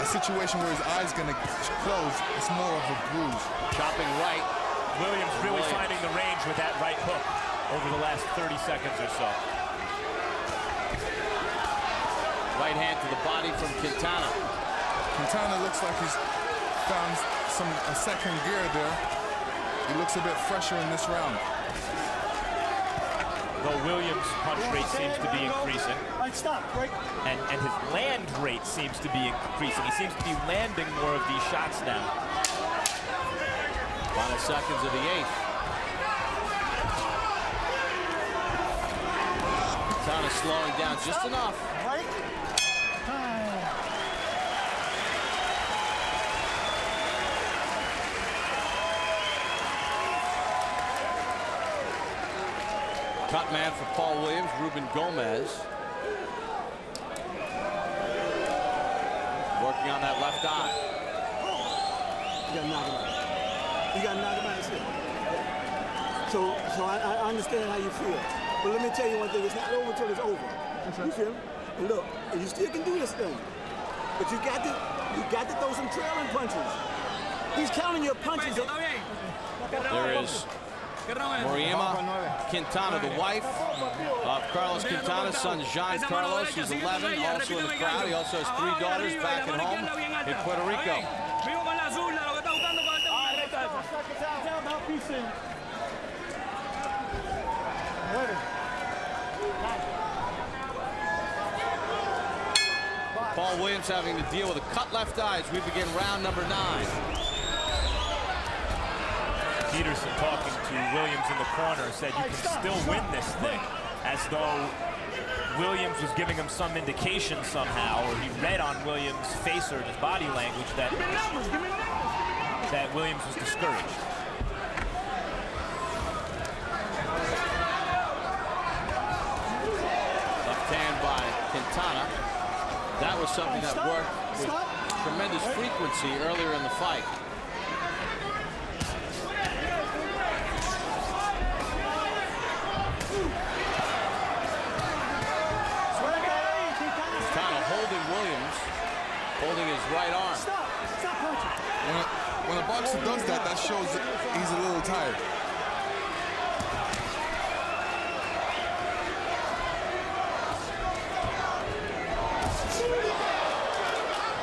a situation where his eye's gonna close. It's more of a bruise. Chopping right. Williams really finding the range with that right hook over the last 30 seconds or so. Right hand to the body from Quintana. Quintana looks like he's found a second gear there. He looks a bit fresher in this round. Though Williams' punch rate seems to be increasing. Right, stop, right. And his land rate seems to be increasing. He seems to be landing more of these shots now. Final seconds of the 8th. Quintana slowing down just enough. Right. Cut man for Paul Williams, Ruben Gomez. Working on that left eye. You gotta knock him out. You gotta knock him out. So I understand how you feel. But let me tell you one thing, it's not over until it's over. You feel me? And look, you still can do this thing. But you got to throw some trailing punches. He's counting your punches. There is Moriema Quintana, the wife of Carlos Quintana's son, Jean Carlos, who's 11, also in the crowd. He also has 3 daughters back at home in Puerto Rico. Paul Williams having to deal with a cut left eye as we begin round number 9. Peterson talking to Williams in the corner said you can still win this thing, as though Williams was giving him some indication somehow, or he read on Williams' face or his body language that Williams was discouraged. Left hand by Quintana. That was something that worked with tremendous frequency earlier in the fight. Holding his right arm. When a boxer does that, that shows that he's a little tired.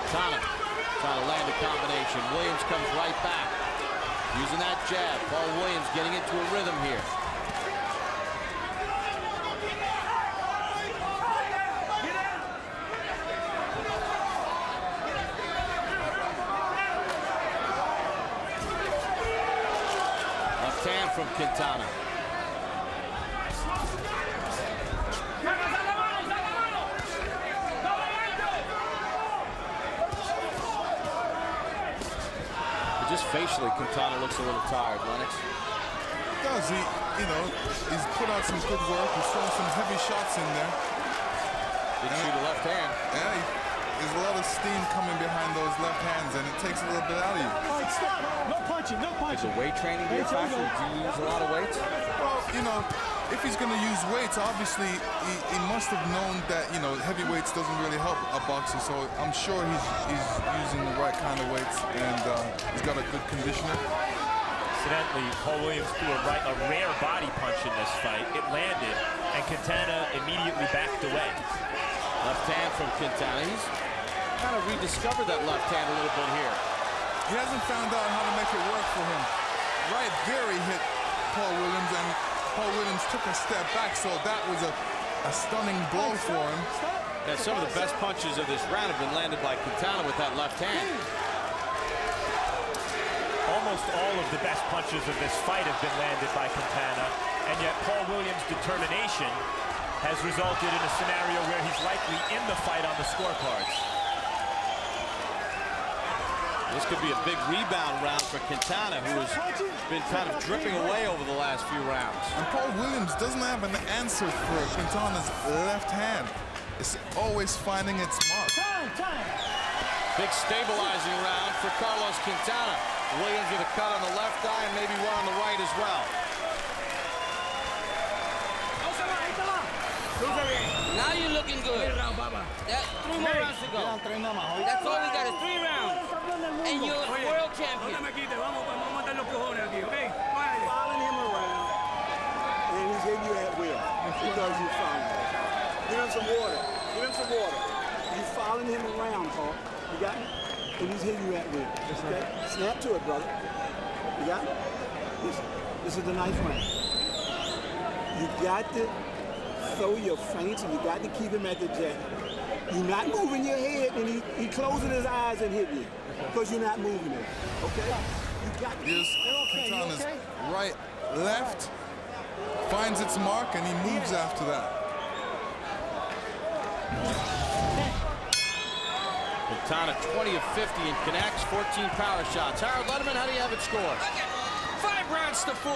Quintana trying to land a combination. Williams comes right back. Using that jab. Paul Williams getting into a rhythm here. From Quintana. Just facially, Quintana looks a little tired, Lennox. He does. He's put out some good work. He's thrown some heavy shots in there. Did shoot a left hand. Yeah, there's a lot of steam coming behind those left hands, and it takes a little bit out of you. All right, stop. No punching, no punching. Is the weight training here a factor? Do you use a lot of weights? Well, if he's going to use weights, obviously he must have known that, heavyweights doesn't really help a boxer. So I'm sure he's using the right kind of weights, and he's got a good conditioner. Incidentally, Paul Williams threw a rare body punch in this fight. It landed, and Quintana immediately backed away. Left hand from Quintana. He's kind of rediscovered that left hand a little bit here. He hasn't found out how to make it work for him. Right there he hit Paul Williams, and Paul Williams took a step back, so that was a stunning blow for him. Yeah, some of the best punches of this round have been landed by Quintana with that left hand. Almost all of the best punches of this fight have been landed by Quintana, and yet Paul Williams' determination has resulted in a scenario where he's likely in the fight on the scorecards. This could be a big rebound round for Quintana, who has been kind of dripping away over the last few rounds. And Paul Williams doesn't have an answer for Quintana's left hand. It's always finding its mark. Big stabilizing round for Carlos Quintana. Williams with a cut on the left eye and maybe one on the right as well. Now you're looking good. 3 more rounds to go. That's all we got is 3 rounds. And you're world champion. Following him around, and he's hitting you at will because you found him. Give him some water. Give him some water. You following him around, Paul. You got me? And he's hitting you at will. Okay? Snap to it, brother. You got me? This is the 9th round. You got to throw your feints, and you got to keep him at the jab. You're not moving your head, and he closing his eyes and hitting you because you're not moving it. Okay? You got to. Here's Quintana's right, left, finds its mark, and he moves after that. Quintana 20 of 50 and connects 14 power shots. Harold Letterman, how do you have it scored? 5 rounds to 4,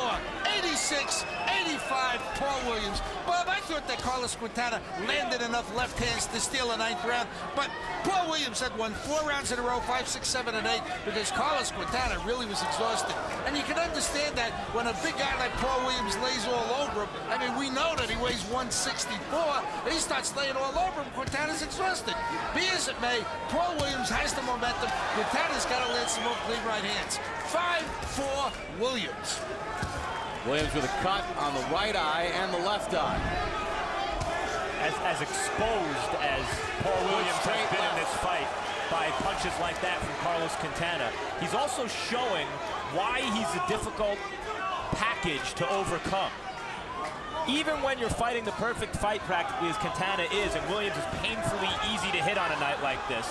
86-85, Paul Williams. Bob, I thought that Carlos Quintana landed enough left hands to steal a 9th round, but Paul Williams had won 4 rounds in a row, 5, 6, 7, and 8, because Carlos Quintana really was exhausted. And you can understand that when a big guy like Paul Williams lays all over him. I mean, we know that he weighs 164, and he starts laying all over him. Quintana's exhausted. Be as it may, Paul Williams has the momentum. Quintana's got to land some more clean right hands. 5-4 Williams. Williams with a cut on the right eye and the left eye. As exposed as Paul Williams has been in this fight by punches like that from Carlos Quintana, he's also showing why he's a difficult package to overcome. Even when you're fighting the perfect fight practically as Quintana is, and Williams is painfully easy to hit hit on a night like this.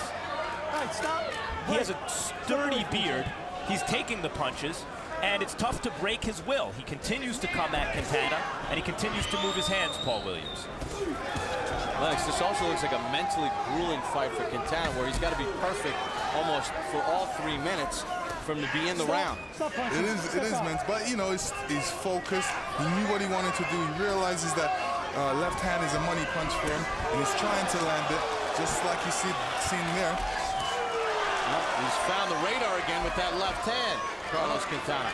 He has a sturdy beard. He's taking the punches, and it's tough to break his will. He continues to come at Quintana, and he continues to move his hands, Paul Williams. Lex, this also looks like a mentally grueling fight for Quintana, where he's got to be perfect almost for all 3 minutes from to be in the round. It is, Vince, but you know, he's focused. He knew what he wanted to do. He realizes that left hand is a money punch for him, and he's trying to land it, just like you seen there. Well, he's found the radar again with that left hand, Carlos Quintana.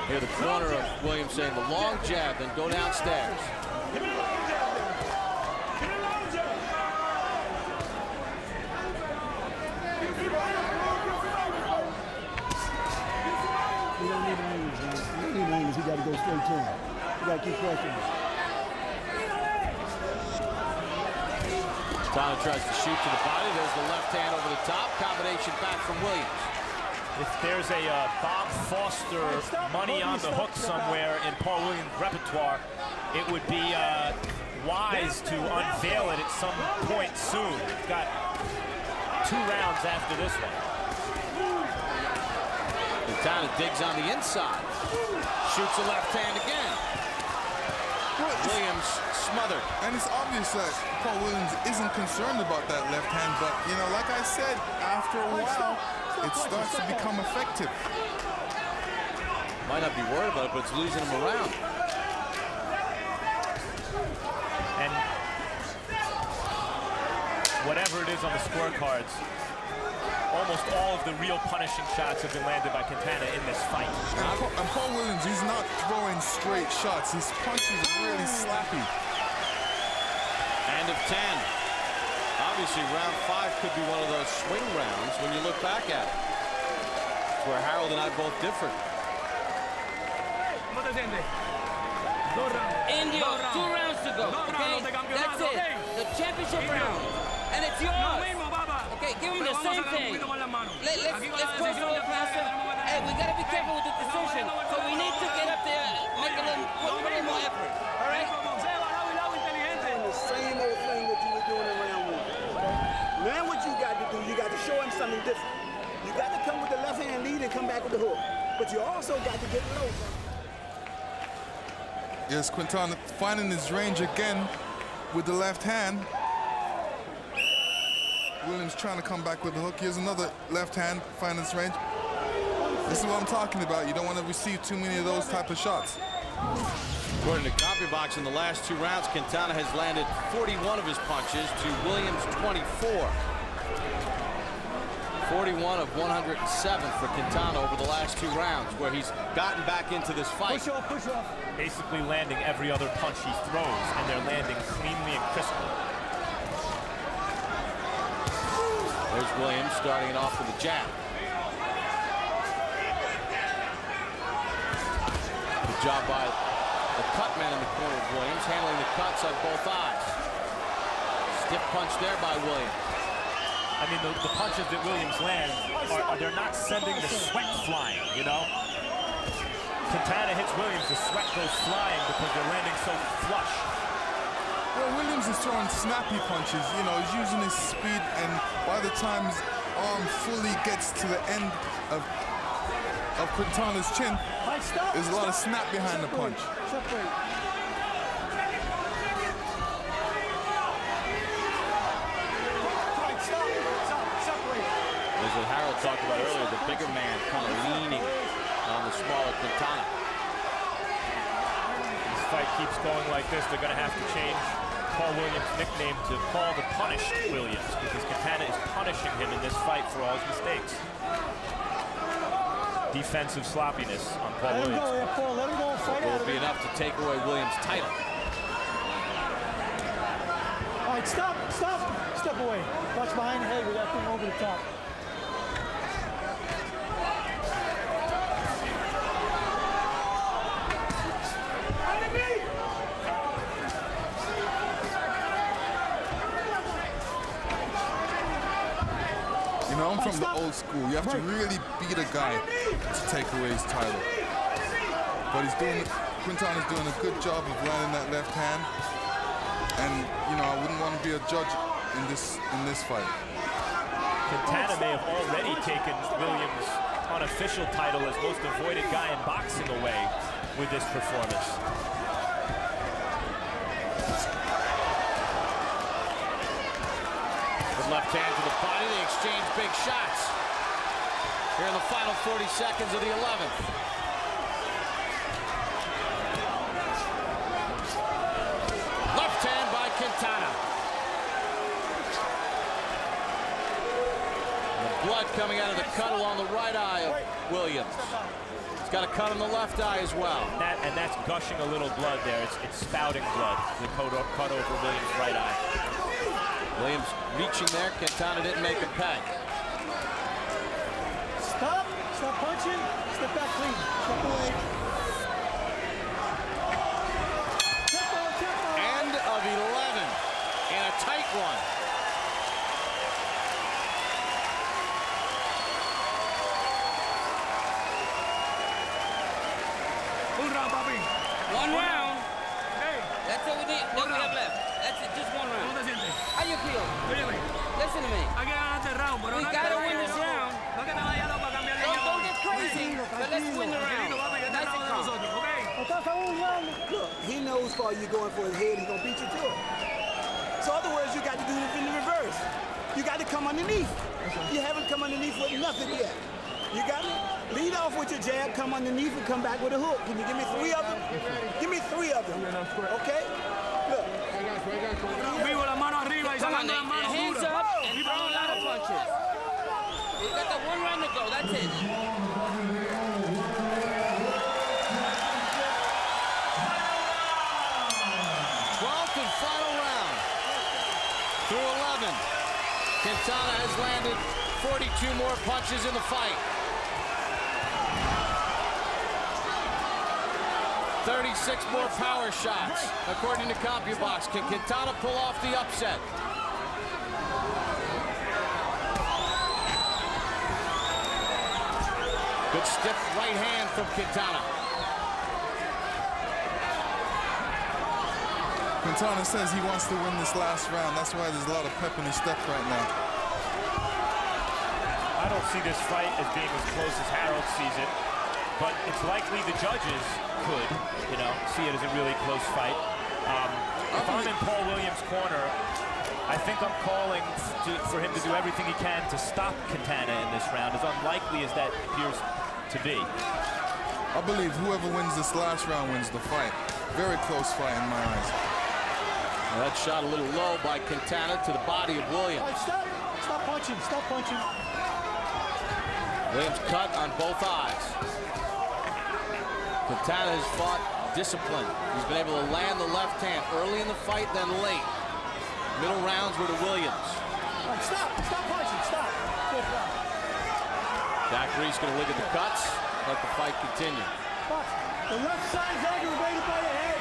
Here the corner of Williams saying the long jab, then go downstairs. You don't need angles, man. You don't need angles. You got to go straight to him. You got to keep pressing him. Quintana tries to shoot to the body. There's the left hand over the top. Combination back from Williams. If there's a Bob Foster money on the hook somewhere in Paul Williams' repertoire, it would be wise to unveil it at some point soon. He's got 2 rounds after this one. Quintana digs on the inside. Shoots a left hand again. Williams smothered. And it's obvious that Paul Williams isn't concerned about that left hand, but, you know, like I said, after a while, it starts to become effective. Might not be worried about it, but it's losing him around. And whatever it is on the scorecards, almost all of the real punishing shots have been landed by Quintana in this fight. And Paul Williams, he's not throwing straight shots. His punches are really slappy. End of 10. Obviously, round 5 could be one of those swing rounds when you look back at it. It's where Harold and I both differ. Indio, 2 rounds to go. Okay, that's it. The championship round, and it's yours. Okay, give him the same thing. Let's close a little faster. Hey, we gotta be careful with the decision. So we need to get up there, make a little more effort. All right? The same old thing that you were doing in round 1. Okay? Now what you got to do, you got to show him something different. You got to come with the left hand lead and come back with the hook. But you also got to get low. Yes, Quintana finding his range again with the left hand. Williams trying to come back with the hook. Here's another left hand, finding his range. This is what I'm talking about. You don't want to receive too many of those type of shots. According to CompuBox, in the last 2 rounds, Quintana has landed 41 of his punches to Williams' 24. 41 of 107 for Quintana over the last 2 rounds, where he's gotten back into this fight. Push off, push off. Basically landing every other punch he throws, and they're landing cleanly and crisply. There's Williams starting it off with a jab. Good job by the cut man in the corner of Williams, handling the cuts on both eyes. Stiff punch there by Williams. I mean, the punches that Williams lands, they're not sending the sweat flying, you know? Quintana hits Williams, the sweat goes flying because they're landing so flush. Well, Williams is throwing snappy punches. You know, he's using his speed, and by the time his arm fully gets to the end of Quintana's chin, there's a lot of snap behind the punch. As what Harold talked about earlier, the bigger man kind of leaning on the smaller Quintana. This fight keeps going like this, they're going to have to change Paul Williams' nickname to Paul the Punished Williams, because Quintana is punishing him in this fight for all his mistakes. Defensive sloppiness on Paul Williams. Let him go, Paul. Let him go and fight out Will of be it. enough to take away Williams' title. All right, stop, stop. Step away. Watch behind the head with that thing over the top. You know, I'm from the old school. You have to really beat a guy to take away his title. But he's doing Quintana's doing a good job of landing that left hand. And, you know, I wouldn't want to be a judge in this fight. Quintana may have already taken Williams' unofficial title as most avoided guy in boxing away with this performance. With left hand to the body, they exchange big shots. Here in the final 40 seconds of the 11th. Left hand by Quintana. The blood coming out of the cut along the right eye of Williams. He's got a cut on the left eye as well. And that's gushing a little blood there. It's spouting blood, the cut over Williams' right eye. Williams reaching there. Quintana didn't make a peg. Stop. Stop punching. Step back clean. Step away. End of 11 in a tight one. One round. That's all we need. What we have left. That's it. Just one round. How you feel? Listen to me. We gotta win this round. Don't get crazy. But let's win the round. Nice and calm. Look, he knows while you're going for his head, he's gonna beat you to it. So other words, you got to do it in the reverse. You got to come underneath. You haven't come underneath with nothing yet. You got me? Lead off with your jab, come underneath, and come back with a hook. Can you give me 3 of them? Give me 3 of them. Okay? Look. Come on, hands up and throw a lot of punches. You got the 1 round to go. That's it. 12th and final round. Through 11. Quintana has landed 42 more punches in the fight. 36 more power shots, according to CompuBox. Can Quintana pull off the upset? Good stiff right hand from Quintana. Quintana says he wants to win this last round. That's why there's a lot of pep in his step right now. I don't see this fight as being as close as Harold sees it, but it's likely the judges could, you know, see it as a really close fight. If I'm in Paul Williams' corner, I think I'm calling for him to do everything he can to stop Quintana in this round, as unlikely as that appears to be. I believe whoever wins this last round wins the fight. Very close fight in my eyes. Well, that shot a little low by Quintana to the body of Williams. Right, stop. Stop punching. Stop punching. Williams cut on both eyes. Quintana has fought discipline. He's been able to land the left hand early in the fight, then late. Middle rounds were to Williams. Right, stop. Stop punching. Stop. Jack Reese going to look at the cuts. Let the fight continue. The left side is aggravated by the head.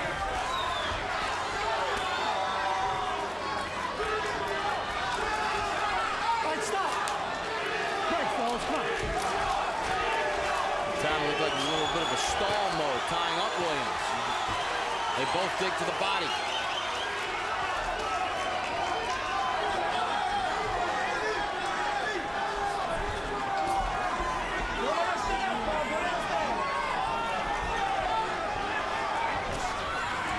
Right, stop. Right, fellas, come on. Quintana looked like a little bit of a stall mode, tying up Williams. They both dig to the body.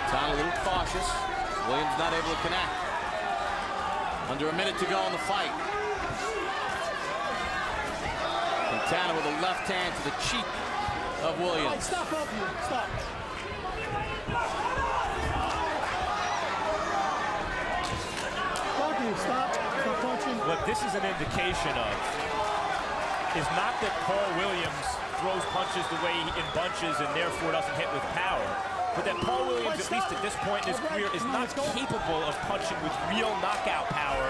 Quintana a little cautious. Williams not able to connect. Under a minute to go in the fight. Quintana with a left hand to the cheek of Williams. Right, stop up here. Stop. Stop. Stop punching. What this is an indication of is not that Paul Williams throws punches the way in bunches and therefore doesn't hit with power, but that Paul Williams, at least at this point in his career, is not capable of punching with real knockout power,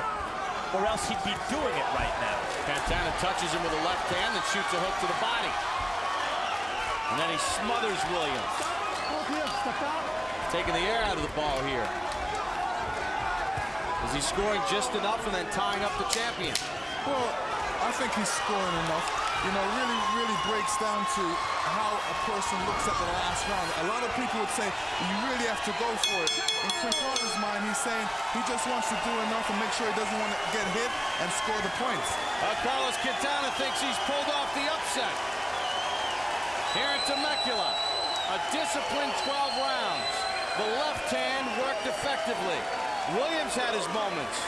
or else he'd be doing it right now. Quintana touches him with a left hand and shoots a hook to the body. And then he smothers Williams. Taking the air out of the ball here. Is he scoring just enough and then tying up the champion? Well, I think he's scoring enough. you know, really breaks down to how a person looks at the last round. A lot of people would say, you really have to go for it. In Quintana's mind, he's saying he just wants to do enough and make sure he doesn't want to get hit and score the points. Carlos Quintana thinks he's pulled off the upset. Here in Temecula, a disciplined 12 rounds. The left hand worked effectively. Williams had his moments.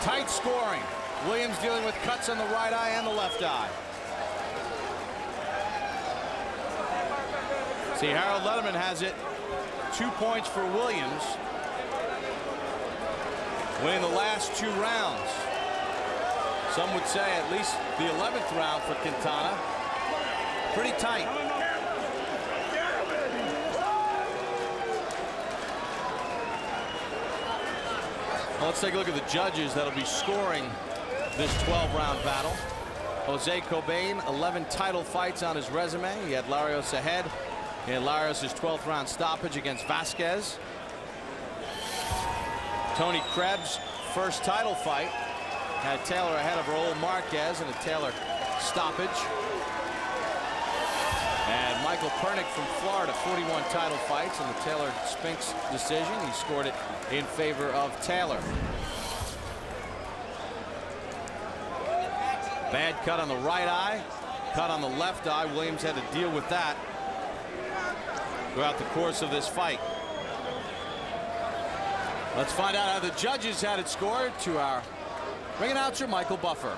Tight scoring. Williams dealing with cuts on the right eye and the left eye. See, Harold Letterman has it. 2 points for Williams. Winning the last 2 rounds. Some would say at least the 11th round for Quintana. Pretty tight. Well, let's take a look at the judges that'll be scoring this 12-round battle. Jose Cobain, 11 title fights on his resume. He had Larios ahead. He had Larios' 12th round stoppage against Vasquez. Tony Krebs, first title fight, had Taylor ahead of Raul Marquez in a Taylor stoppage. And Michael Pernick from Florida, 41 title fights in the Taylor Spinks decision. He scored it in favor of Taylor. Bad cut on the right eye, cut on the left eye. Williams had to deal with that throughout the course of this fight. Let's find out how the judges had it scored to our ring announcer, Michael Buffer.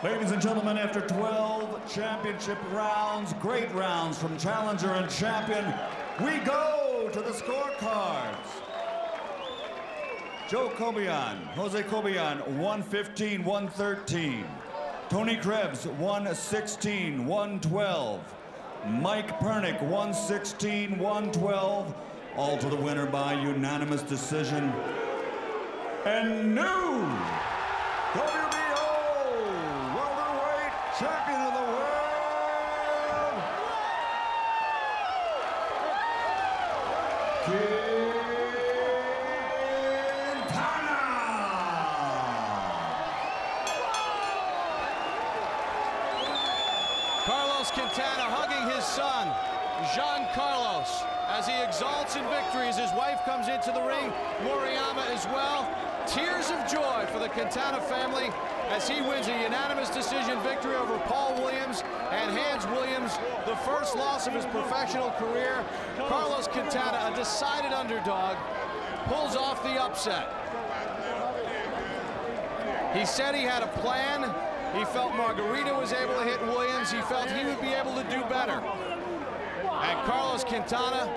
Ladies and gentlemen, after 12 championship rounds, great rounds from challenger and champion, we go to the scorecards. Joe Cobian, Jose Cobian, 115-113. Tony Krebs, 116-112. Mike Pernick, 116-112. All to the winner by unanimous decision. And new WBO welterweight champion of the world, Quintana. Carlos Quintana hugging his son, Jean Carlos, as he exalts in victory as his wife comes into the ring, Moriyama as well. Tears of joy for the Quintana family as he wins a unanimous decision victory over Paul Williams and hands Williams the first loss of his professional career. Carlos Quintana, a decided underdog, pulls off the upset. He said he had a plan. He felt Margarita was able to hit Williams. He felt he would be able to do better. And Carlos Quintana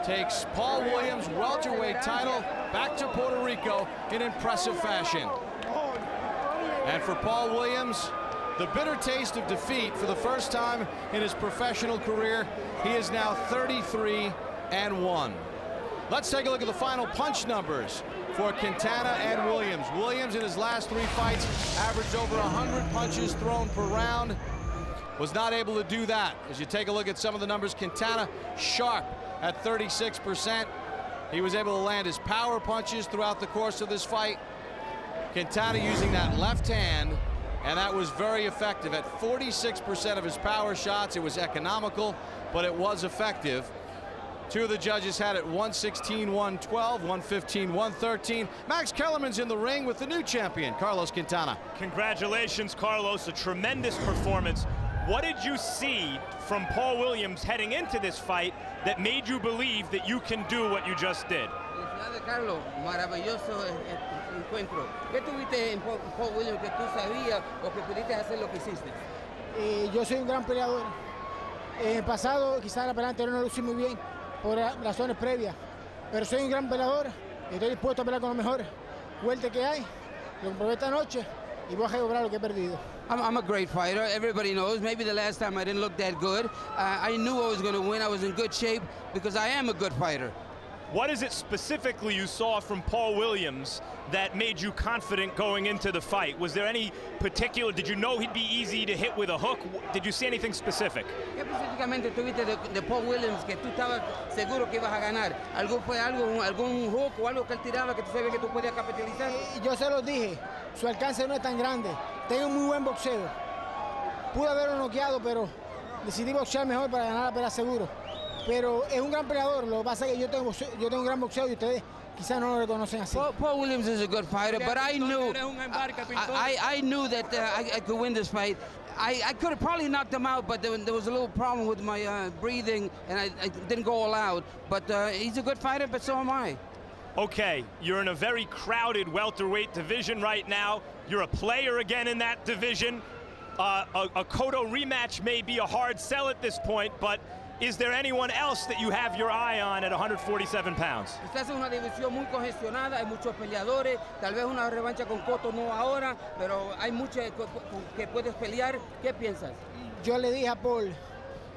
takes Paul Williams' welterweight title back to Puerto Rico in impressive fashion. And for Paul Williams, the bitter taste of defeat for the first time in his professional career. He is now 33-1. Let's take a look at the final punch numbers for Quintana and Williams. Williams in his last 3 fights averaged over 100 punches thrown per round. Was not able to do that. As you take a look at some of the numbers, Quintana sharp at 36%. He was able to land his power punches throughout the course of this fight. Quintana using that left hand, and that was very effective. At 46% of his power shots, it was economical, but it was effective. 2 of the judges had it 116-112, 115-113. Max Kellerman's in the ring with the new champion, Carlos Quintana. Congratulations, Carlos. A tremendous performance. What did you see from Paul Williams heading into this fight that made you believe that you can do what you just did? Carlos, maravilloso encuentro. ¿Qué tuviste en Paul Williams que tú sabías o que pudiste hacer lo que hiciste? Yo soy un gran peleador. En el pasado, quizás la pelea anterior no lo hice muy bien por razones previas, pero soy un gran peleador y estoy dispuesto a pelear con los mejores fuertes que hay. Lo comprobé esta noche y voy a recuperar lo que he perdido. I'm a great fighter. Everybody knows. Maybe the last time I didn't look that good. I knew I was going to win. I was in good shape because I am a good fighter. What is it specifically you saw from Paul Williams that made you confident going into the fight? Was there any particular, did you know he'd be easy to hit with a hook? Did you see anything specific? ¿Qué específicamente tuviste de Paul Williams que tú estabas seguro que ibas a ganar? ¿Algún hook o algo que él tiraba que tú sabías que tú podías capitalizar? Yo se los dije, su alcance no es tan grande. tengo muy buen boxeo. Pude haberlo noqueado, pero decidí boxear mejor para ganar la pelea seguro. Pero es un gran peleador. Lo que pasa es que yo tengo un gran boxeo y ustedes quizás no lo reconocen así. Paul Williams is a good fighter, but I knew that I could win this fight. I could have probably knocked him out, but there was a little problem with my breathing, and I didn't go all out. But he's a good fighter, but so am I. Okay, you're in a very crowded welterweight division right now. You're a player again in that division. A Cotto rematch may be a hard sell at this point, but is there anyone else that you have your eye on at 147 pounds? Estás en una división muy congestionada, hay muchos peleadores, tal vez una revancha con Cotto no ahora, pero hay muchos que puedes pelear. ¿Qué piensas? Yo le dije a Paul,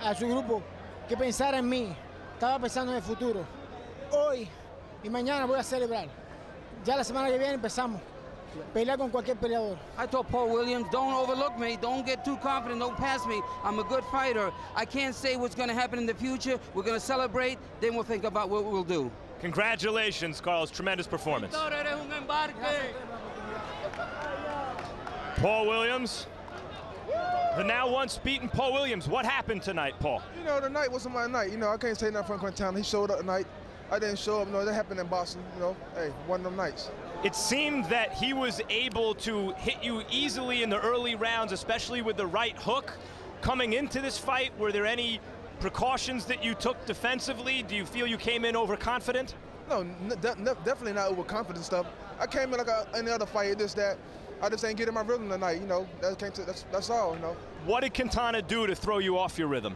a su grupo, que pensara en mí. Estaba pensando en el futuro. Hoy y mañana voy a celebrar. Ya la semana que viene empezamos. Pelear con cualquier peleador. I told Paul Williams, don't overlook me, don't get too confident, don't pass me. I'm a good fighter. I can't say what's going to happen in the future. We're going to celebrate, then we'll think about what we'll do. Congratulations, Carlos. Tremendous performance. Paul Williams, the now once beaten Paul Williams. What happened tonight, Paul? You know, tonight wasn't my night. You know, I can't say nothing from Quintana. He showed up tonight. I didn't show up. You know, that happened in Boston. You know, hey, one of them nights. It seemed that he was able to hit you easily in the early rounds, especially with the right hook. Coming into this fight, were there any precautions that you took defensively? Do you feel you came in overconfident? No, definitely not overconfident stuff. I came in like any other fight, just that I just ain't getting my rhythm tonight. You know, that's all. You know. What did Quintana do to throw you off your rhythm?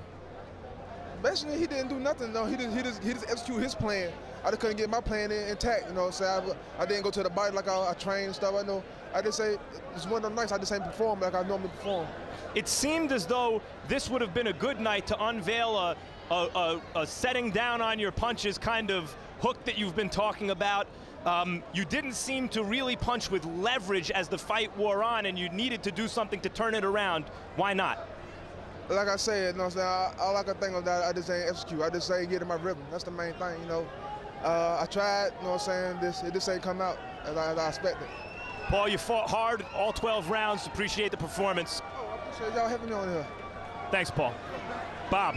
Basically, he didn't do nothing. No, he just executed his plan. I just couldn't get my plan intact, you know. So I didn't go to the body like I trained and stuff. I know. I just say it's one of them nights. I just ain't perform like I normally perform. It seemed as though this would have been a good night to unveil a setting down on your punches kind of hook that you've been talking about. You didn't seem to really punch with leverage as the fight wore on, and you needed to do something to turn it around. Why not? Like I said, you know what I'm saying, all I can think of that, I just ain't execute. I just ain't getting my rhythm. That's the main thing, you know. I tried, you know what I'm saying, it just ain't come out as I expected. Paul, you fought hard all 12 rounds. Appreciate the performance. Oh, I appreciate y'all having me on here. Thanks, Paul. Bob.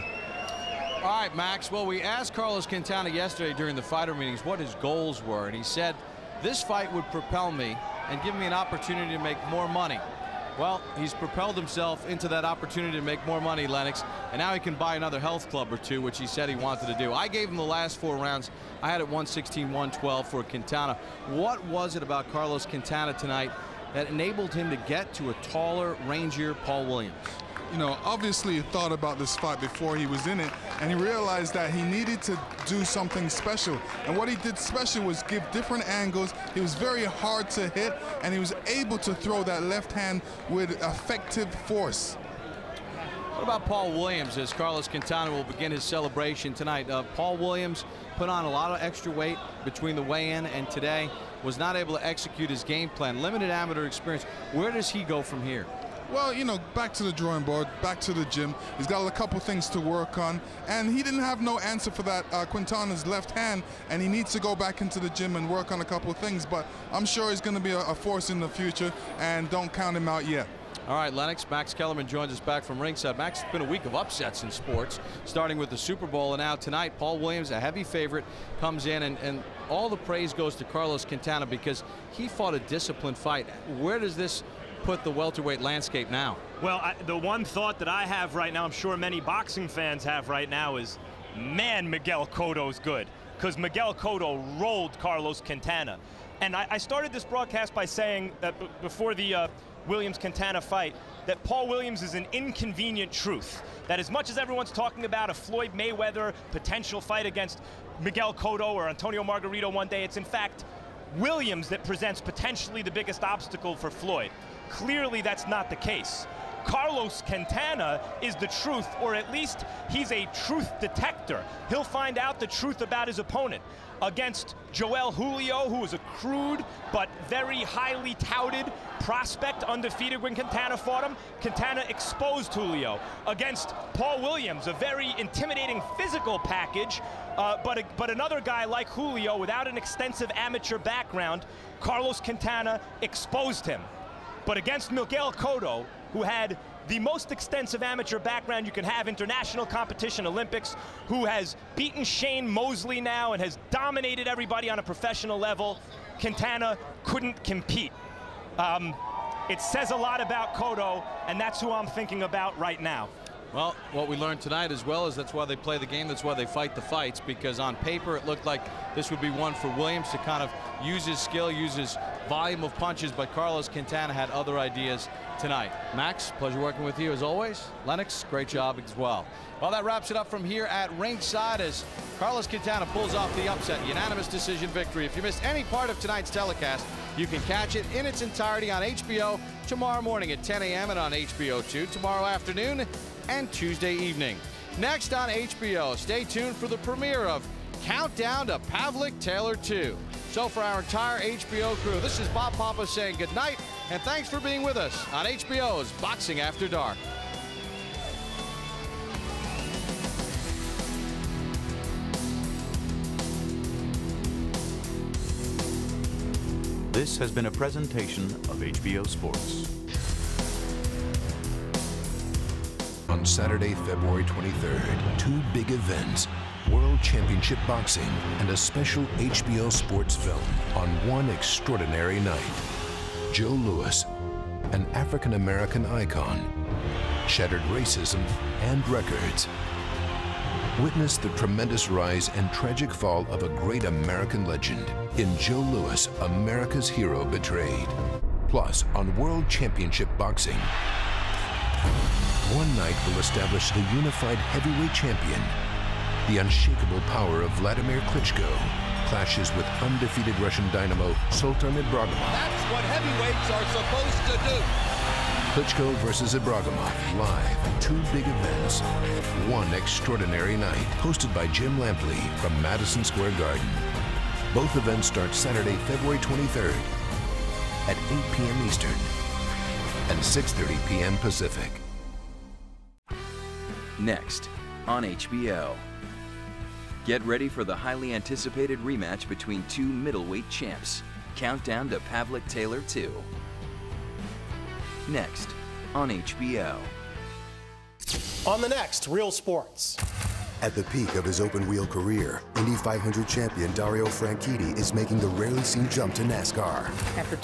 All right, Max. Well, we asked Carlos Quintana yesterday during the fighter meetings what his goals were, and he said, this fight would propel me and give me an opportunity to make more money. Well, he's propelled himself into that opportunity to make more money, Lennox, and now he can buy another health club or two, which he said he wanted to do. I gave him the last 4 rounds. I had it 116, 112 for Quintana. What was it about Carlos Quintana tonight that enabled him to get to a taller, rangier Paul Williams? You know, obviously he thought about this fight before he was in it, and he realized that he needed to do something special. And what he did special was give different angles. He was very hard to hit, and he was able to throw that left hand with effective force. What about Paul Williams as Carlos Quintana will begin his celebration tonight? Paul Williams put on a lot of extra weight between the weigh-in and today, was not able to execute his game plan. Limited amateur experience. Where does he go from here? Well, you know, back to the drawing board, back to the gym. He's got a couple things to work on, and he didn't have no answer for that Quintana's left hand, and he needs to go back into the gym and work on a couple of things, but I'm sure he's going to be a force in the future, and don't count him out yet. All right, Lennox, Max Kellerman joins us back from ringside. Max, it's been a week of upsets in sports, starting with the Super Bowl, and now tonight, Paul Williams, a heavy favorite, comes in, and all the praise goes to Carlos Quintana because he fought a disciplined fight. Where does this put the welterweight landscape now? Well, the one thought that I have right now, I'm sure many boxing fans have right now, is, man, Miguel Cotto's good. Because Miguel Cotto rolled Carlos Quintana. And I started this broadcast by saying that before the Williams-Quintana fight, that Paul Williams is an inconvenient truth. That as much as everyone's talking about a Floyd Mayweather potential fight against Miguel Cotto or Antonio Margarito one day, it's in fact Williams that presents potentially the biggest obstacle for Floyd. Clearly, that's not the case. Carlos Quintana is the truth, or at least he's a truth detector. He'll find out the truth about his opponent. Against Joel Julio, who was a crude but very highly touted prospect, undefeated when Quintana fought him, Quintana exposed Julio. Against Paul Williams, a very intimidating physical package, but another guy like Julio without an extensive amateur background, Carlos Quintana exposed him. But against Miguel Cotto, who had the most extensive amateur background you can have, international competition, Olympics, who has beaten Shane Mosley now and has dominated everybody on a professional level, Quintana couldn't compete. It says a lot about Cotto, and that's who I'm thinking about right now. Well, what we learned tonight as well is that's why they play the game, that's why they fight the fights, because on paper it looked like this would be one for Williams to kind of use his skill, use his volume of punches, but Carlos Quintana had other ideas tonight. Max, pleasure working with you as always. Lennox, great job as well. Well, that wraps it up from here at ringside as Carlos Quintana pulls off the upset, unanimous decision victory. If you missed any part of tonight's telecast, you can catch it in its entirety on HBO tomorrow morning at 10 a.m. and on HBO 2 tomorrow afternoon and Tuesday evening. Next on HBO, stay tuned for the premiere of Countdown to Pavlik Taylor 2. So for our entire HBO crew, this is Bob Papa saying good night, and thanks for being with us on HBO's Boxing After Dark. This has been a presentation of HBO Sports. On Saturday, February 23rd, two big events, World Championship Boxing and a special HBO Sports film on one extraordinary night. Joe Louis, an African-American icon, shattered racism and records. Witness the tremendous rise and tragic fall of a great American legend in Joe Louis, America's Hero Betrayed. Plus, on World Championship Boxing, one night will establish the unified heavyweight champion. The unshakable power of Vladimir Klitschko clashes with undefeated Russian dynamo Sultan Ibragimov. That's what heavyweights are supposed to do. Klitschko versus Ibragimov, live. Two big events, one extraordinary night. Hosted by Jim Lampley from Madison Square Garden. Both events start Saturday, February 23rd at 8 p.m. Eastern and 6:30 p.m. Pacific. Next on HBO. Get ready for the highly anticipated rematch between two middleweight champs. Countdown to Pavlik Taylor 2. Next on HBO. On the next Real Sports. At the peak of his open-wheel career, Indy 500 champion Dario Franchitti is making the rarely seen jump to NASCAR. After